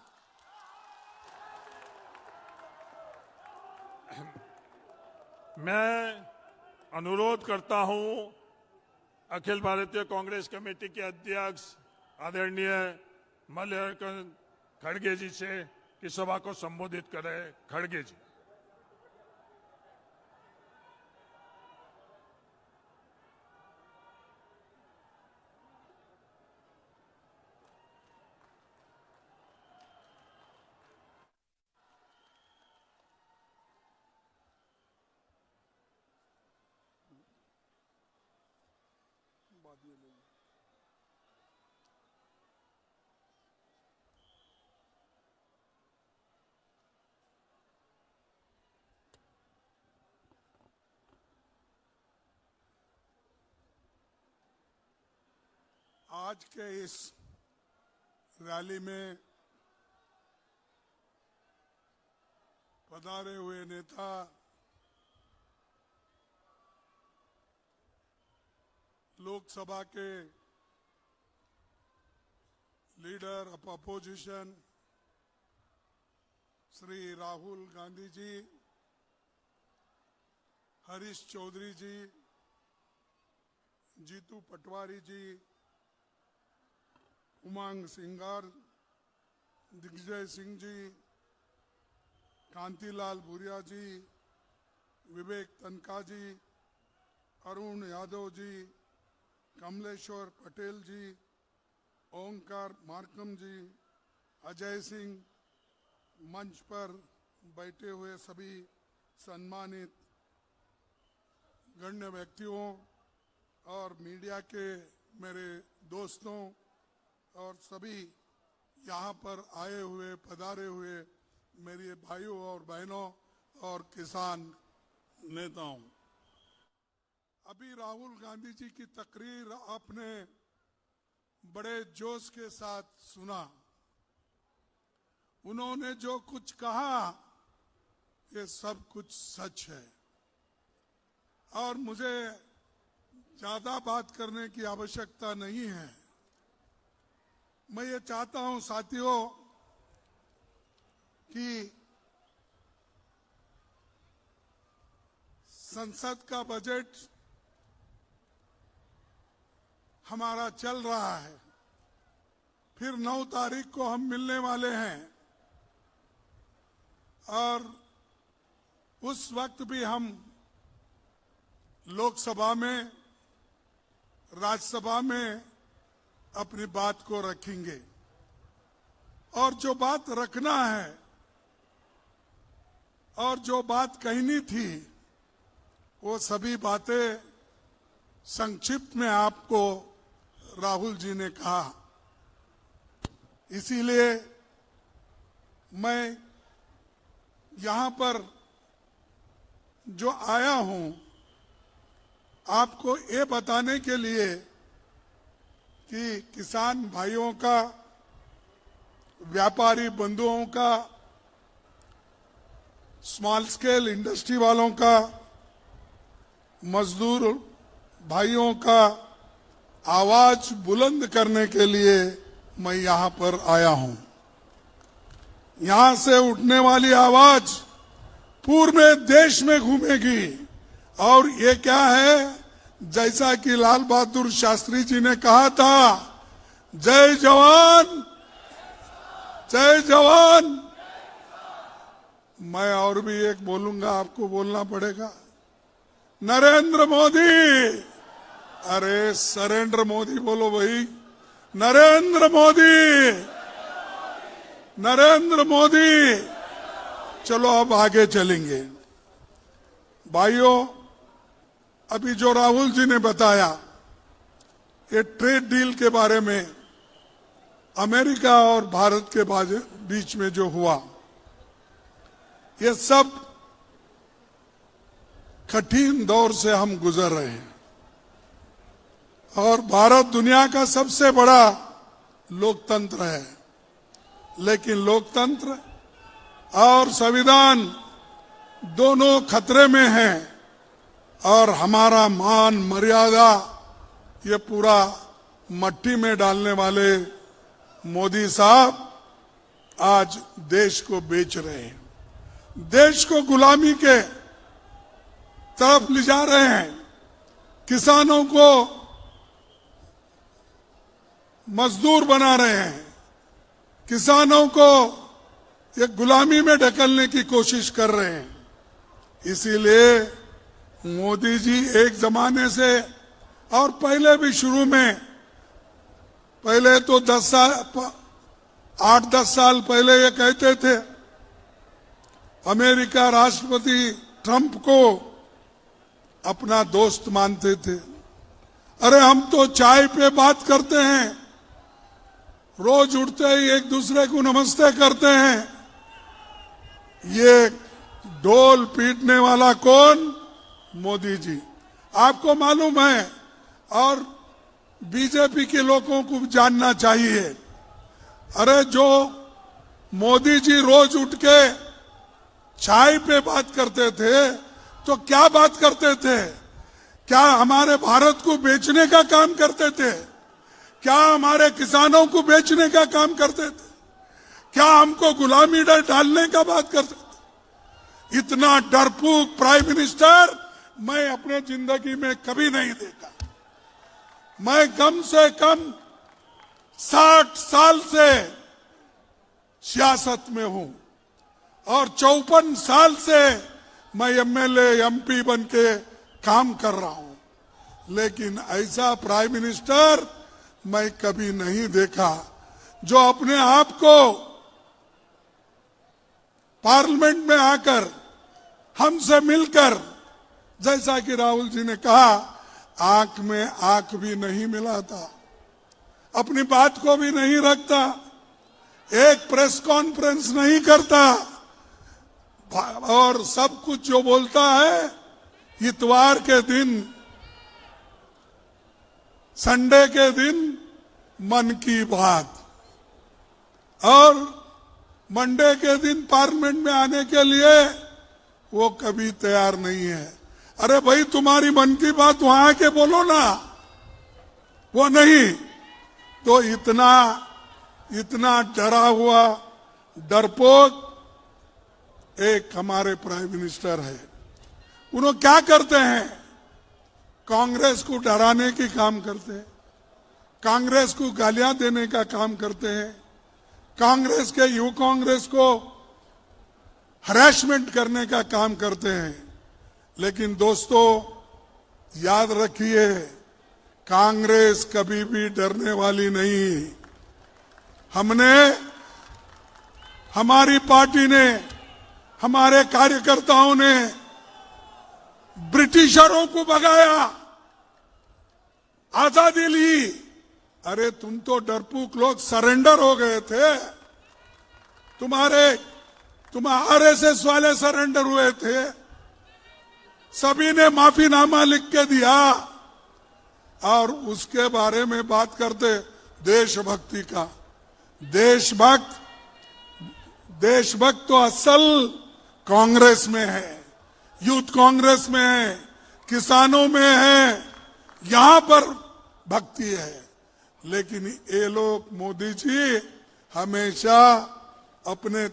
मैं अनुरोध करता हूं अखिल भारतीय कांग्रेस कमेटी के अध्यक्ष आदरणीय मल्लिकार्जुन खड़गे जी से कि सभा को संबोधित करें। खड़गे जी। आज के इस रैली में पधारे हुए नेता लोकसभा के leader of opposition Shri Rahul Gandhi ji, Harish Chaudhary ji, Jitu Patwari ji, Umang Singhar, Digvijaya Singh ji, Kantilal Bhuria ji, Vivek Tankha ji, Arun Yadav ji, Kamleshwar Patel ji, Omkar Markam ji, Ajay Singh, मंच पर बैठे हुए सभी सम्मानित गण्य व्यक्तियों और मीडिया के मेरे दोस्तों और सभी यहाँ पर आए हुए, पधारे हुए मेरे भाइयों और बहनों और किसान नेताओं, अभी राहुल गांधी जी की तकरीर आपने बड़े जोश के साथ सुना। उन्होंने जो कुछ कहा ये सब कुछ सच है और मुझे ज्यादा बात करने की आवश्यकता नहीं है। मैं ये चाहता हूं साथियों कि संसद का बजट हमारा चल रहा है, फिर 9 तारीख को हम मिलने वाले हैं और उस वक्त भी हम लोकसभा में, राज्यसभा में अपनी बात को रखेंगे और जो बात रखना है और जो बात कहनी थी वो सभी बातें संक्षिप्त में आपको राहुल जी ने कहा। इसीलिए मैं यहां पर जो आया हूं आपको ये बताने के लिए कि किसान भाइयों का, व्यापारी बंधुओं का, स्मॉल स्केल इंडस्ट्री वालों का, मजदूर भाइयों का आवाज बुलंद करने के लिए मैं यहां पर आया हूं। यहां से उठने वाली आवाज पूरे देश में घूमेगी और ये क्या है, जैसा कि लाल बहादुर शास्त्री जी ने कहा था, जय जवान जय जवान। मैं और भी एक बोलूंगा, आपको बोलना पड़ेगा, नरेंद्र मोदी। अरे सरेंद्र मोदी बोलो भाई, नरेंद्र मोदी, नरेंद्र मोदी। चलो अब आगे चलेंगे भाइयों। अभी जो राहुल जी ने बताया ये ट्रेड डील के बारे में, अमेरिका और भारत के बीच में जो हुआ, ये सब कठिन दौर से हम गुजर रहे हैं। और भारत दुनिया का सबसे बड़ा लोकतंत्र है, लेकिन लोकतंत्र और संविधान दोनों खतरे में हैं। और हमारा मान मर्यादा ये पूरा मट्टी में डालने वाले मोदी साहब आज देश को बेच रहे हैं, देश को गुलामी के तरफ ले जा रहे हैं, किसानों को मजदूर बना रहे हैं, किसानों को ये गुलामी में ढकेलने की कोशिश कर रहे हैं। इसीलिए मोदी जी एक जमाने से और पहले भी शुरू में, पहले तो 8-10 साल पहले ये कहते थे, अमेरिका राष्ट्रपति ट्रंप को अपना दोस्त मानते थे। अरे हम तो चाय पे बात करते हैं, रोज उठते ही एक दूसरे को नमस्ते करते हैं। ये ढोल पीटने वाला कौन? मोदी जी। आपको मालूम है, और बीजेपी के लोगों को जानना चाहिए, अरे जो मोदी जी रोज उठ के चाय पे बात करते थे, तो क्या बात करते थे? क्या हमारे भारत को बेचने का काम करते थे? क्या हमारे किसानों को बेचने का काम करते थे? क्या हमको गुलामी डालने का बात करते थे? इतना डरपोक प्राइम मिनिस्टर मैं अपने जिंदगी में कभी नहीं देखा। मैं कम से कम 60 साल से सियासत में हूं और 54 साल से मैं एमएलए एमपी बन के काम कर रहा हूं, लेकिन ऐसा प्राइम मिनिस्टर मैं कभी नहीं देखा जो अपने आप को पार्लियामेंट में आकर हमसे मिलकर, जैसा कि राहुल जी ने कहा, आंख में आंख भी नहीं मिलाता, अपनी बात को भी नहीं रखता, एक प्रेस कॉन्फ्रेंस नहीं करता, और सब कुछ जो बोलता है इतवार के दिन, संडे के दिन मन की बात, और मंडे के दिन पार्लियामेंट में आने के लिए वो कभी तैयार नहीं है। अरे भाई, तुम्हारी मन की बात वहां आके बोलो ना, वो नहीं। तो इतना डरा हुआ डरपोक एक हमारे प्राइम मिनिस्टर है। उन्होंने क्या करते हैं? कांग्रेस को डराने की काम करते हैं, कांग्रेस को गालियां देने का काम करते हैं, कांग्रेस के युवा कांग्रेस को हरासमेंट करने का काम करते हैं। लेकिन दोस्तों याद रखिए, कांग्रेस कभी भी डरने वाली नहीं। हमारी पार्टी ने, हमारे कार्यकर्ताओं ने ब्रिटिशरों को भगाया, आजादी ली। अरे तुम तो डरपोक लोग सरेंडर हो गए थे, तुम आरएसएस वाले सरेंडर हुए थे, सभी ने माफीनामा लिख के दिया, और उसके बारे में बात करते देशभक्ति का। देशभक्त तो असल कांग्रेस में है, यूथ कांग्रेस में है, किसानों में है, यहां पर भक्ति है। लेकिन ये लोग, मोदी जी हमेशा अपने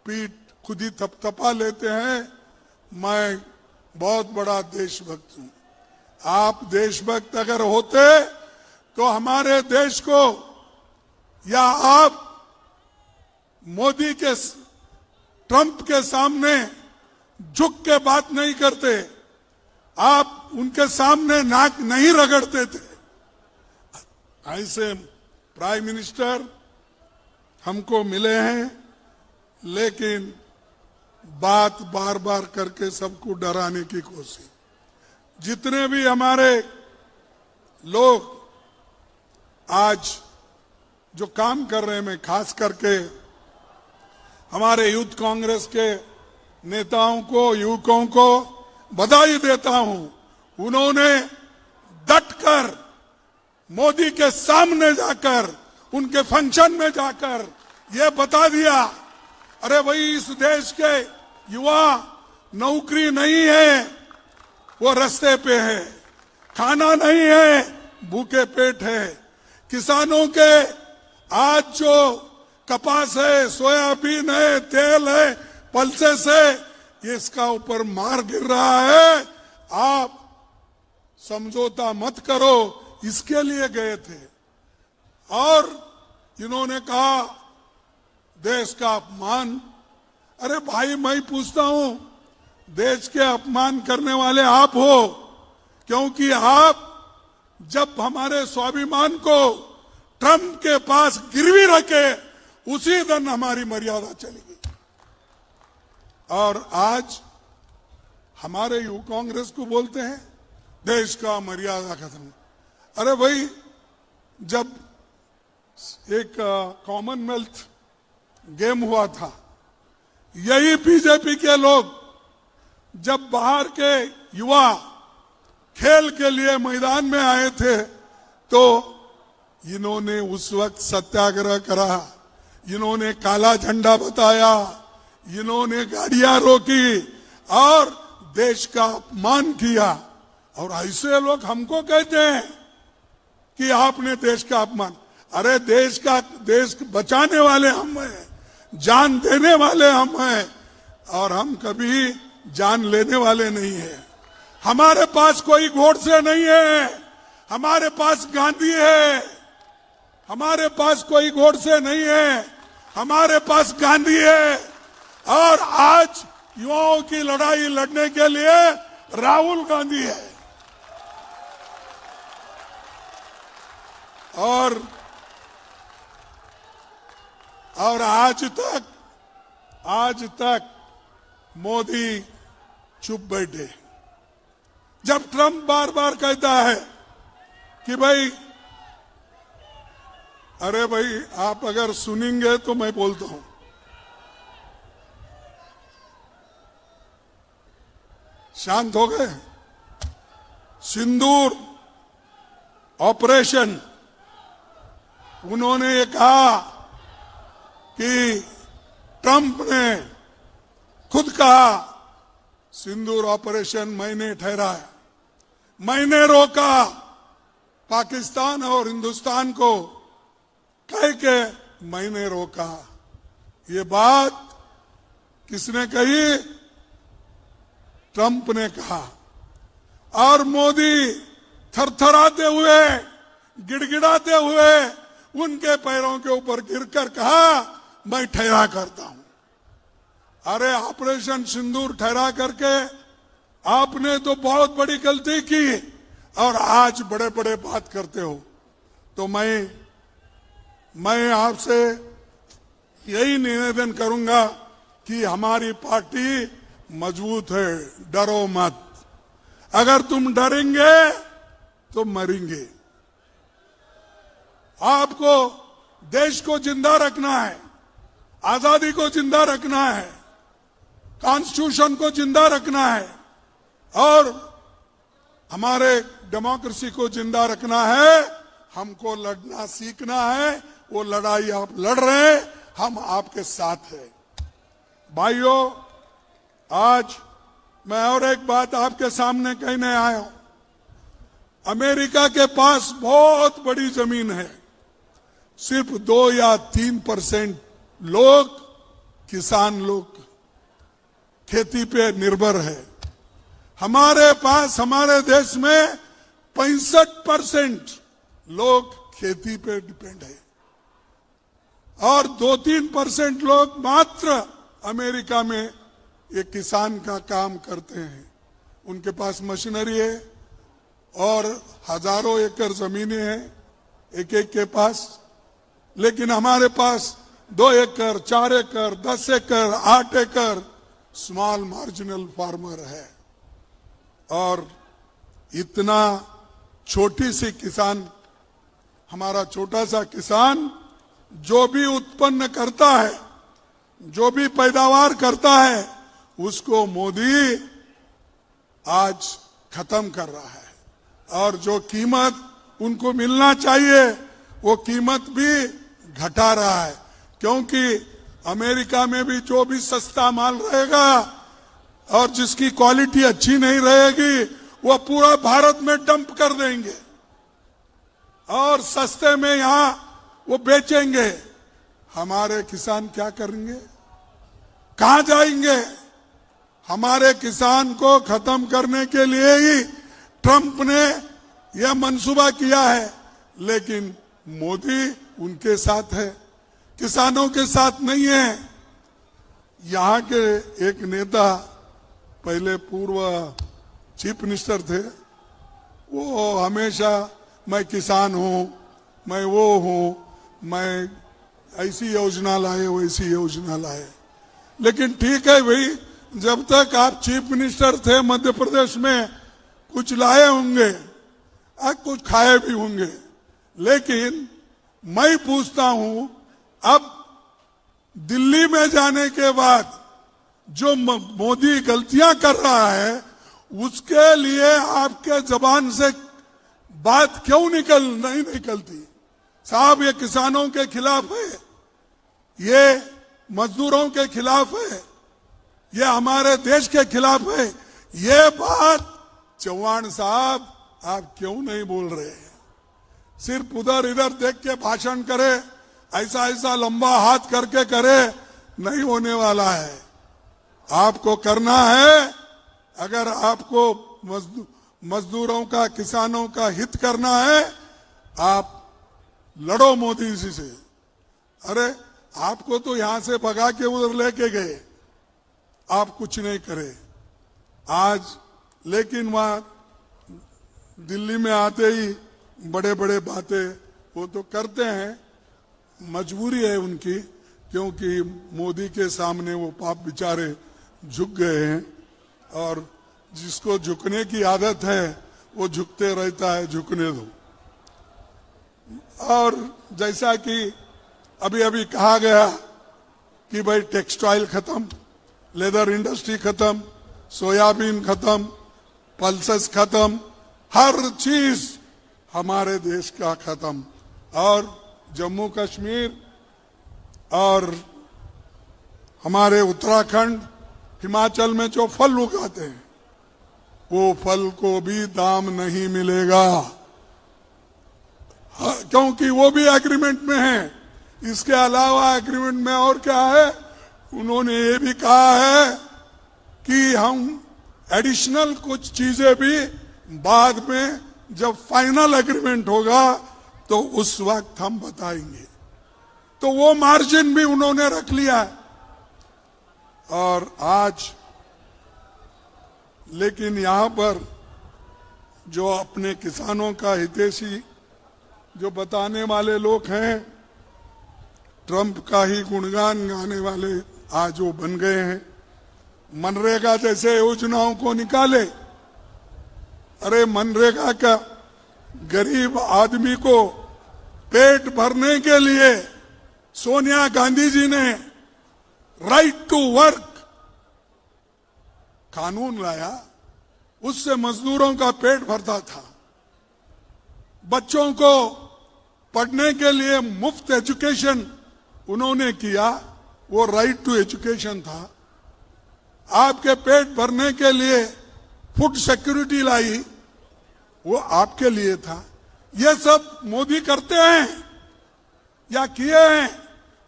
पीठ खुद ही थपथपा लेते हैं। मैं बहुत बड़ा देशभक्त हूं। आप देशभक्त अगर होते तो हमारे देश को, या आप मोदी के, ट्रंप के सामने झुक के बात नहीं करते, आप उनके सामने नाक नहीं रगड़ते थे। ऐसे प्राइम मिनिस्टर हमको मिले हैं, लेकिन बात बार बार करके सबको डराने की कोशिश। जितने भी हमारे लोग आज जो काम कर रहे हैं, मैं खास करके हमारे यूथ कांग्रेस के नेताओं को, युवकों को बधाई देता हूं। उन्होंने डटकर मोदी के सामने जाकर, उनके फंक्शन में जाकर ये बता दिया, अरे भाई इस देश के युवा नौकरी नहीं है, वो रास्ते पे है, खाना नहीं है, भूखे पेट है। किसानों के आज जो कपास है, सोयाबीन है, तेल है, पल्से से ये इसका ऊपर मार गिर रहा है। आप समझौता मत करो, इसके लिए गए थे। और इन्होंने कहा देश का अपमान। अरे भाई, मैं पूछता हूं, देश के अपमान करने वाले आप हो, क्योंकि आप जब हमारे स्वाभिमान को ट्रंप के पास गिरवी रखे, उसी दिन हमारी मर्यादा चली गई। और आज हमारे युवा कांग्रेस को बोलते हैं देश का मर्यादा खत्म। अरे भाई, जब एक कॉमनवेल्थ गेम हुआ था, यही बीजेपी के लोग जब बाहर के युवा खेल के लिए मैदान में आए थे, तो इन्होंने उस वक्त सत्याग्रह करा, इन्होंने काला झंडा बताया, इन्होंने गाड़ियां रोकी और देश का अपमान किया। और ऐसे लोग हमको कहते हैं कि आपने देश का अपमान। अरे देश बचाने वाले हम हैं, जान देने वाले हम हैं, और हम कभी जान लेने वाले नहीं हैं। हमारे पास कोई गोडसे नहीं है, हमारे पास गांधी है। हमारे पास कोई गोडसे नहीं है, हमारे पास गांधी है। और आज युवाओं की लड़ाई लड़ने के लिए राहुल गांधी है। और आज तक मोदी चुप बैठे। जब ट्रंप बार बार कहता है कि भाई, अरे भाई आप अगर सुनेंगे तो मैं बोलता हूं, शांत हो गए। सिंदूर ऑपरेशन, उन्होंने ये कहा कि ट्रंप ने खुद कहा सिंदूर ऑपरेशन मैंने ठहराया, मैंने रोका पाकिस्तान और हिंदुस्तान को, कह के मैंने रोका। ये बात किसने कही? ट्रंप ने कहा। और मोदी थरथराते हुए, गिड़गिड़ाते हुए उनके पैरों के ऊपर गिरकर कहा, मैं ठहरा करता हूं। अरे ऑपरेशन सिंदूर ठहरा करके आपने तो बहुत बड़ी गलती की, और आज बड़े बड़े बात करते हो। तो मैं आपसे यही निवेदन करूंगा कि हमारी पार्टी मजबूत है, डरो मत। अगर तुम डरेंगे तो मरेंगे। आपको देश को जिंदा रखना है, आजादी को जिंदा रखना है, कॉन्स्टिट्यूशन को जिंदा रखना है, और हमारे डेमोक्रेसी को जिंदा रखना है। हमको लड़ना सीखना है। वो लड़ाई आप लड़ रहे हैं, हम आपके साथ हैं। भाइयों, आज मैं और एक बात आपके सामने कहने आया हूं। अमेरिका के पास बहुत बड़ी जमीन है, सिर्फ 2 या 3% लोग, किसान लोग खेती पे निर्भर है। हमारे पास, हमारे देश में 65% लोग खेती पे डिपेंड है और 2-3% लोग मात्र अमेरिका में ये किसान का काम करते हैं। उनके पास मशीनरी है और हजारों एकड़ जमीनें हैं एक एक के पास, लेकिन हमारे पास 2 एकड़, 4 एकड़, 10 एकड़, 8 एकड़ स्मॉल मार्जिनल फार्मर है। और इतना छोटी सी किसान, हमारा छोटा सा किसान जो भी उत्पन्न करता है, जो भी पैदावार करता है, उसको मोदी आज खत्म कर रहा है और जो कीमत उनको मिलना चाहिए वो कीमत भी घटा रहा है, क्योंकि अमेरिका में भी जो भी सस्ता माल रहेगा और जिसकी क्वालिटी अच्छी नहीं रहेगी वो पूरा भारत में डंप कर देंगे और सस्ते में यहां वो बेचेंगे। हमारे किसान क्या करेंगे, कहां जाएंगे? हमारे किसान को खत्म करने के लिए ही ट्रंप ने यह मंसूबा किया है, लेकिन मोदी उनके साथ है, किसानों के साथ नहीं है। यहां के एक नेता, पहले पूर्व चीफ मिनिस्टर थे, वो हमेशा मैं किसान हूं, मैं वो हूं, मैं ऐसी योजना लाए वैसी योजना लाए। लेकिन ठीक है भाई, जब तक आप चीफ मिनिस्टर थे मध्य प्रदेश में कुछ लाए होंगे, कुछ खाए भी होंगे, लेकिन मैं पूछता हूं अब दिल्ली में जाने के बाद जो मोदी गलतियां कर रहा है उसके लिए आपके जबान से बात क्यों नहीं निकलती? साहब, ये किसानों के खिलाफ है, ये मजदूरों के खिलाफ है, ये हमारे देश के खिलाफ है। ये बात चौहान साहब आप क्यों नहीं बोल रहे हैं? सिर्फ उधर इधर देख के भाषण करे, ऐसा ऐसा लंबा हाथ करके करे, नहीं होने वाला है। आपको करना है, अगर आपको मजदूरों का, किसानों का हित करना है, आप लड़ो मोदी जी से। अरे आपको तो यहां से भगा के उधर लेके गए, आप कुछ नहीं करे आज। लेकिन वहां दिल्ली में आते ही बड़े बड़े बातें वो तो करते हैं, मजबूरी है उनकी, क्योंकि मोदी के सामने वो पाप बेचारे झुक गए हैं और जिसको झुकने की आदत है वो झुकते रहता है, झुकने दो। और जैसा कि अभी अभी कहा गया कि भाई टेक्सटाइल खत्म, लेदर इंडस्ट्री खत्म, सोयाबीन खत्म, पल्सेस खत्म, हर चीज हमारे देश का खत्म। और जम्मू कश्मीर और हमारे उत्तराखंड, हिमाचल में जो फल उगाते हैं वो फल को भी दाम नहीं मिलेगा, क्योंकि वो भी एग्रीमेंट में है। इसके अलावा एग्रीमेंट में और क्या है, उन्होंने ये भी कहा है कि हम एडिशनल कुछ चीजें भी बाद में जब फाइनल एग्रीमेंट होगा तो उस वक्त हम बताएंगे। तो वो मार्जिन भी उन्होंने रख लिया है। और आज लेकिन यहां पर जो अपने किसानों का हितैषी जो बताने वाले लोग हैं, ट्रंप का ही गुणगान गाने वाले आज वो बन गए हैं। मनरेगा जैसे योजनाओं को निकाले, अरे मनरेगा का गरीब आदमी को पेट भरने के लिए सोनिया गांधी जी ने राइट टू वर्क कानून लाया, उससे मजदूरों का पेट भरता था। बच्चों को पढ़ने के लिए मुफ्त एजुकेशन उन्होंने किया, वो राइट टू एजुकेशन था। आपके पेट भरने के लिए फूड सिक्योरिटी लाई, वो आपके लिए था। ये सब मोदी करते हैं या किए हैं?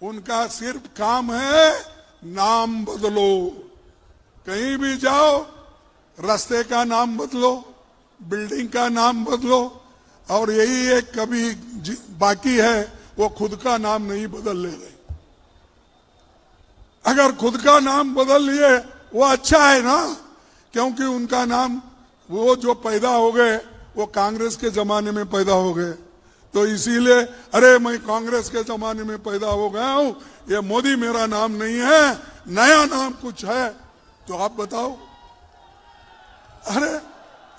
उनका सिर्फ काम है नाम बदलो। कहीं भी जाओ रास्ते का नाम बदलो, बिल्डिंग का नाम बदलो, और यही एक कभी बाकी है, वो खुद का नाम नहीं बदल ले रहे। अगर खुद का नाम बदल लिए वो अच्छा है ना, क्योंकि उनका नाम, वो जो पैदा हो गए वो कांग्रेस के जमाने में पैदा हो गए, तो इसीलिए अरे मैं कांग्रेस के जमाने में पैदा हो गया हूं, ये मोदी मेरा नाम नहीं है, नया नाम कुछ है तो आप बताओ। अरे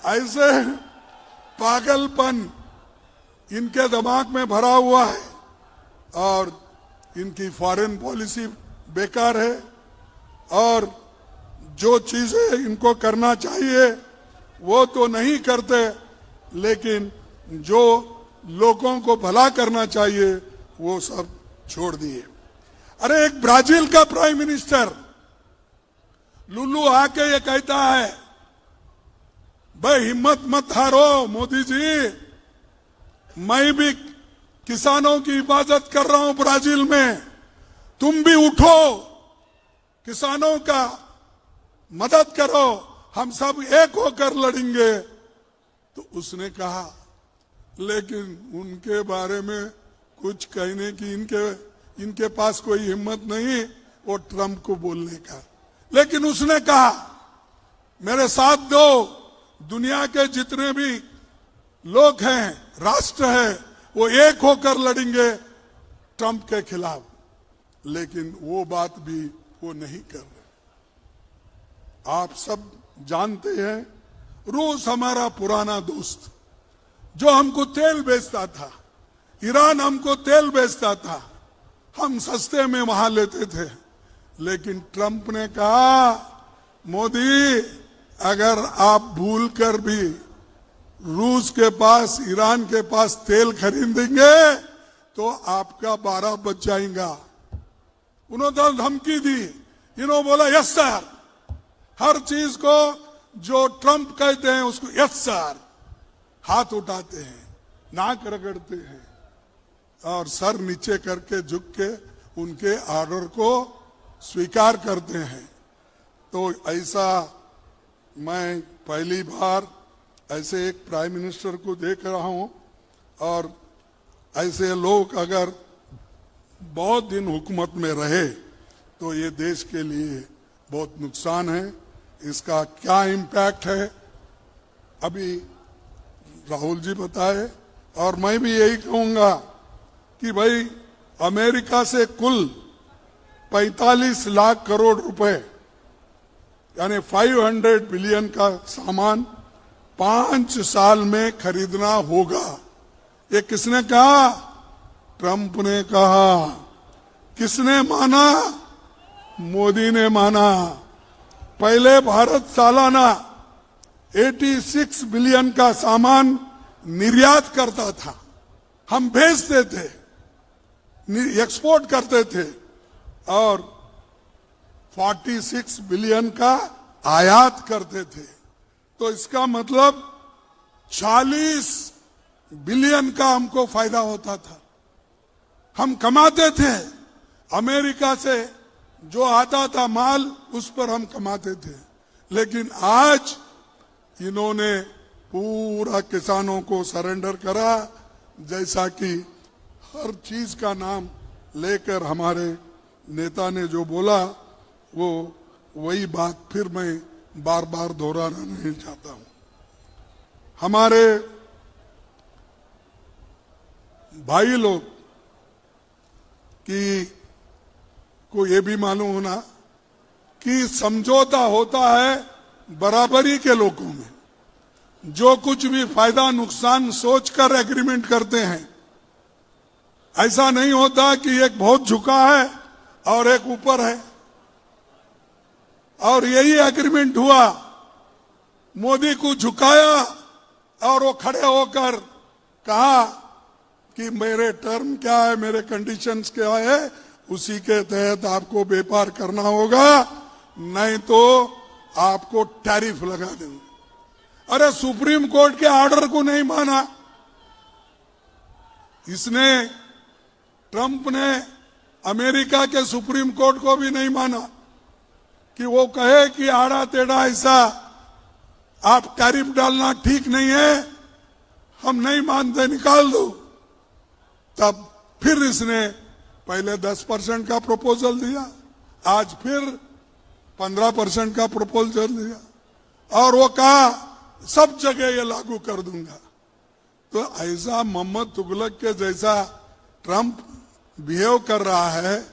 ऐसे पागलपन इनके दिमाग में भरा हुआ है, और इनकी फॉरेन पॉलिसी बेकार है, और जो चीजें इनको करना चाहिए वो तो नहीं करते, लेकिन जो लोगों को भला करना चाहिए वो सब छोड़ दिए। अरे एक ब्राजील का प्राइम मिनिस्टर लुल्लू आके ये कहता है, भाई हिम्मत मत हारो मोदी जी, मैं भी किसानों की हिफाजत कर रहा हूं ब्राजील में, तुम भी उठो, किसानों का मदद करो, हम सब एक होकर लड़ेंगे। तो उसने कहा, लेकिन उनके बारे में कुछ कहने की इनके पास कोई हिम्मत नहीं वो ट्रंप को बोलने का। लेकिन उसने कहा, मेरे साथ दो, दुनिया के जितने भी लोग हैं, राष्ट्र है, वो एक होकर लड़ेंगे ट्रंप के खिलाफ। लेकिन वो बात भी वो नहीं कर रहे। आप सब जानते हैं, रूस हमारा पुराना दोस्त, जो हमको तेल बेचता था, ईरान हमको तेल बेचता था, हम सस्ते में वहां लेते थे। लेकिन ट्रंप ने कहा, मोदी अगर आप भूल कर भी रूस के पास, ईरान के पास तेल खरीदेंगे तो आपका 12 बज जाएगा। उन्होंने धमकी दी, इन्होंने बोला यस सर, हर चीज को जो ट्रंप कहते हैं उसको यस सर, हाथ उठाते हैं, नाक रगड़ते हैं, और सर नीचे करके झुक के उनके ऑर्डर को स्वीकार करते हैं। तो ऐसा मैं पहली बार ऐसे एक प्राइम मिनिस्टर को देख रहा हूं, और ऐसे लोग अगर बहुत दिन हुकूमत में रहे तो ये देश के लिए बहुत नुकसान है। इसका क्या इम्पैक्ट है अभी राहुल जी बताए, और मैं भी यही कहूंगा कि भाई अमेरिका से कुल 45 लाख करोड़ रुपए यानी 500 बिलियन का सामान 5 साल में खरीदना होगा। ये किसने कहा? ट्रंप ने कहा। किसने माना? मोदी ने माना। पहले भारत सालाना 86 बिलियन का सामान निर्यात करता था, हम भेजते थे, एक्सपोर्ट करते थे, और 46 बिलियन का आयात करते थे। तो इसका मतलब 40 बिलियन का हमको फायदा होता था, हम कमाते थे। अमेरिका से जो आता था माल, उस पर हम कमाते थे। लेकिन आज इन्होंने पूरा किसानों को सरेंडर करा, जैसा कि हर चीज का नाम लेकर हमारे नेता ने जो बोला, वो वही बात फिर मैं बार बार दोहराना नहीं चाहता हूं। हमारे भाई लोग की को ये भी मालूम होना कि समझौता होता है बराबरी के लोगों में। जो कुछ भी फायदा नुकसान सोचकर एग्रीमेंट करते हैं, ऐसा नहीं होता कि एक बहुत झुका है और एक ऊपर है। और यही एग्रीमेंट हुआ, मोदी को झुकाया और वो खड़े होकर कहा कि मेरे टर्म क्या है, मेरे कंडीशंस क्या है, उसी के तहत आपको व्यापार करना होगा, नहीं तो आपको टैरिफ लगा देंगे। अरे सुप्रीम कोर्ट के ऑर्डर को नहीं माना इसने, ट्रंप ने अमेरिका के सुप्रीम कोर्ट को भी नहीं माना कि वो कहे कि आड़ा टेढ़ा ऐसा आप टैरिफ डालना ठीक नहीं है, हम नहीं मानते, निकाल दो। तब फिर इसने पहले 10% का प्रपोजल दिया, आज फिर 15% का प्रपोजल दिया, और वो कहा सब जगह ये लागू कर दूंगा। तो ऐसा मोहम्मद तुगलक के जैसा ट्रंप बिहेव कर रहा है,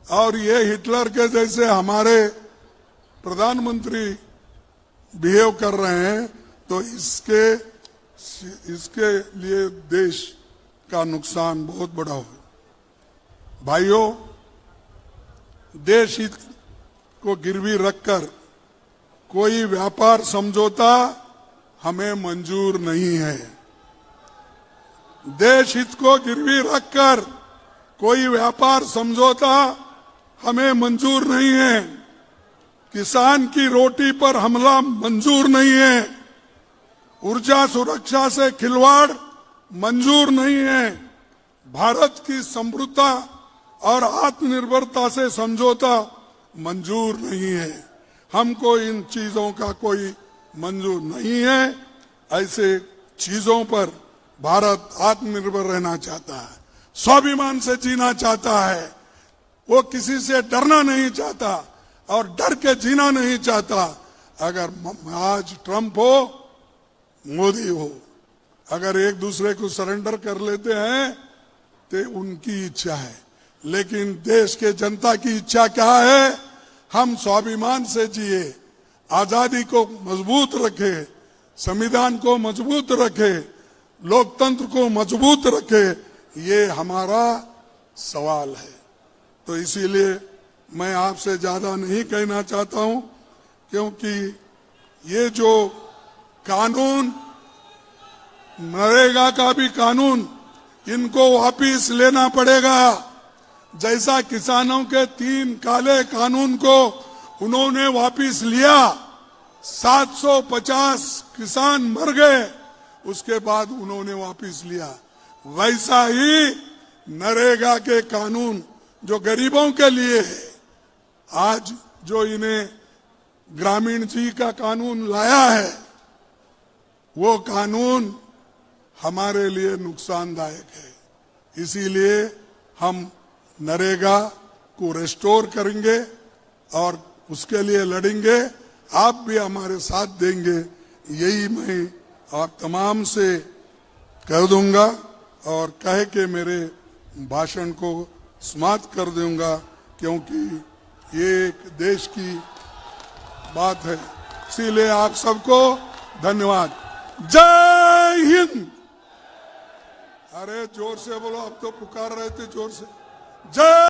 और ये हिटलर के जैसे हमारे प्रधानमंत्री बिहेव कर रहे हैं, तो इसके लिए देश का नुकसान बहुत बड़ा हो। भाइयों, देश हित को गिरवी रखकर कोई व्यापार समझौता हमें मंजूर नहीं है। देश हित को गिरवी रखकर कोई व्यापार समझौता हमें मंजूर नहीं है। किसान की रोटी पर हमला मंजूर नहीं है। ऊर्जा सुरक्षा से खिलवाड़ मंजूर नहीं है। भारत की समृद्धता और आत्मनिर्भरता से समझौता मंजूर नहीं है। हमको इन चीजों का कोई मंजूर नहीं है। ऐसे चीजों पर भारत आत्मनिर्भर रहना चाहता है, स्वाभिमान से जीना चाहता है। वो किसी से डरना नहीं चाहता और डर के जीना नहीं चाहता। अगर आज ट्रंप हो, मोदी हो, अगर एक दूसरे को सरेंडर कर लेते हैं तो उनकी इच्छा है, लेकिन देश के जनता की इच्छा क्या है? हम स्वाभिमान से जिए, आजादी को मजबूत रखे, संविधान को मजबूत रखे, लोकतंत्र को मजबूत रखे, ये हमारा सवाल है। तो इसीलिए मैं आपसे ज्यादा नहीं कहना चाहता हूं, क्योंकि ये जो कानून, नरेगा का भी कानून, इनको वापिस लेना पड़ेगा। जैसा किसानों के 3 काले कानून को उन्होंने वापिस लिया, 750 किसान मर गए, उसके बाद उन्होंने वापिस लिया, वैसा ही नरेगा के कानून जो गरीबों के लिए है, आज जो इन्हें ग्रामीण जी का कानून लाया है, वो कानून हमारे लिए नुकसानदायक है। इसीलिए हम नरेगा को रेस्टोर करेंगे और उसके लिए लड़ेंगे। आप भी हमारे साथ देंगे, यही मैं आप तमाम से कह दूंगा और कह के मेरे भाषण को समाप्त कर दूंगा, क्योंकि ये एक देश की बात है। इसीलिए आप सबको धन्यवाद। जय हिंद। अरे जोर से बोलो, अब तो पुकार रहे थे जोर से। जय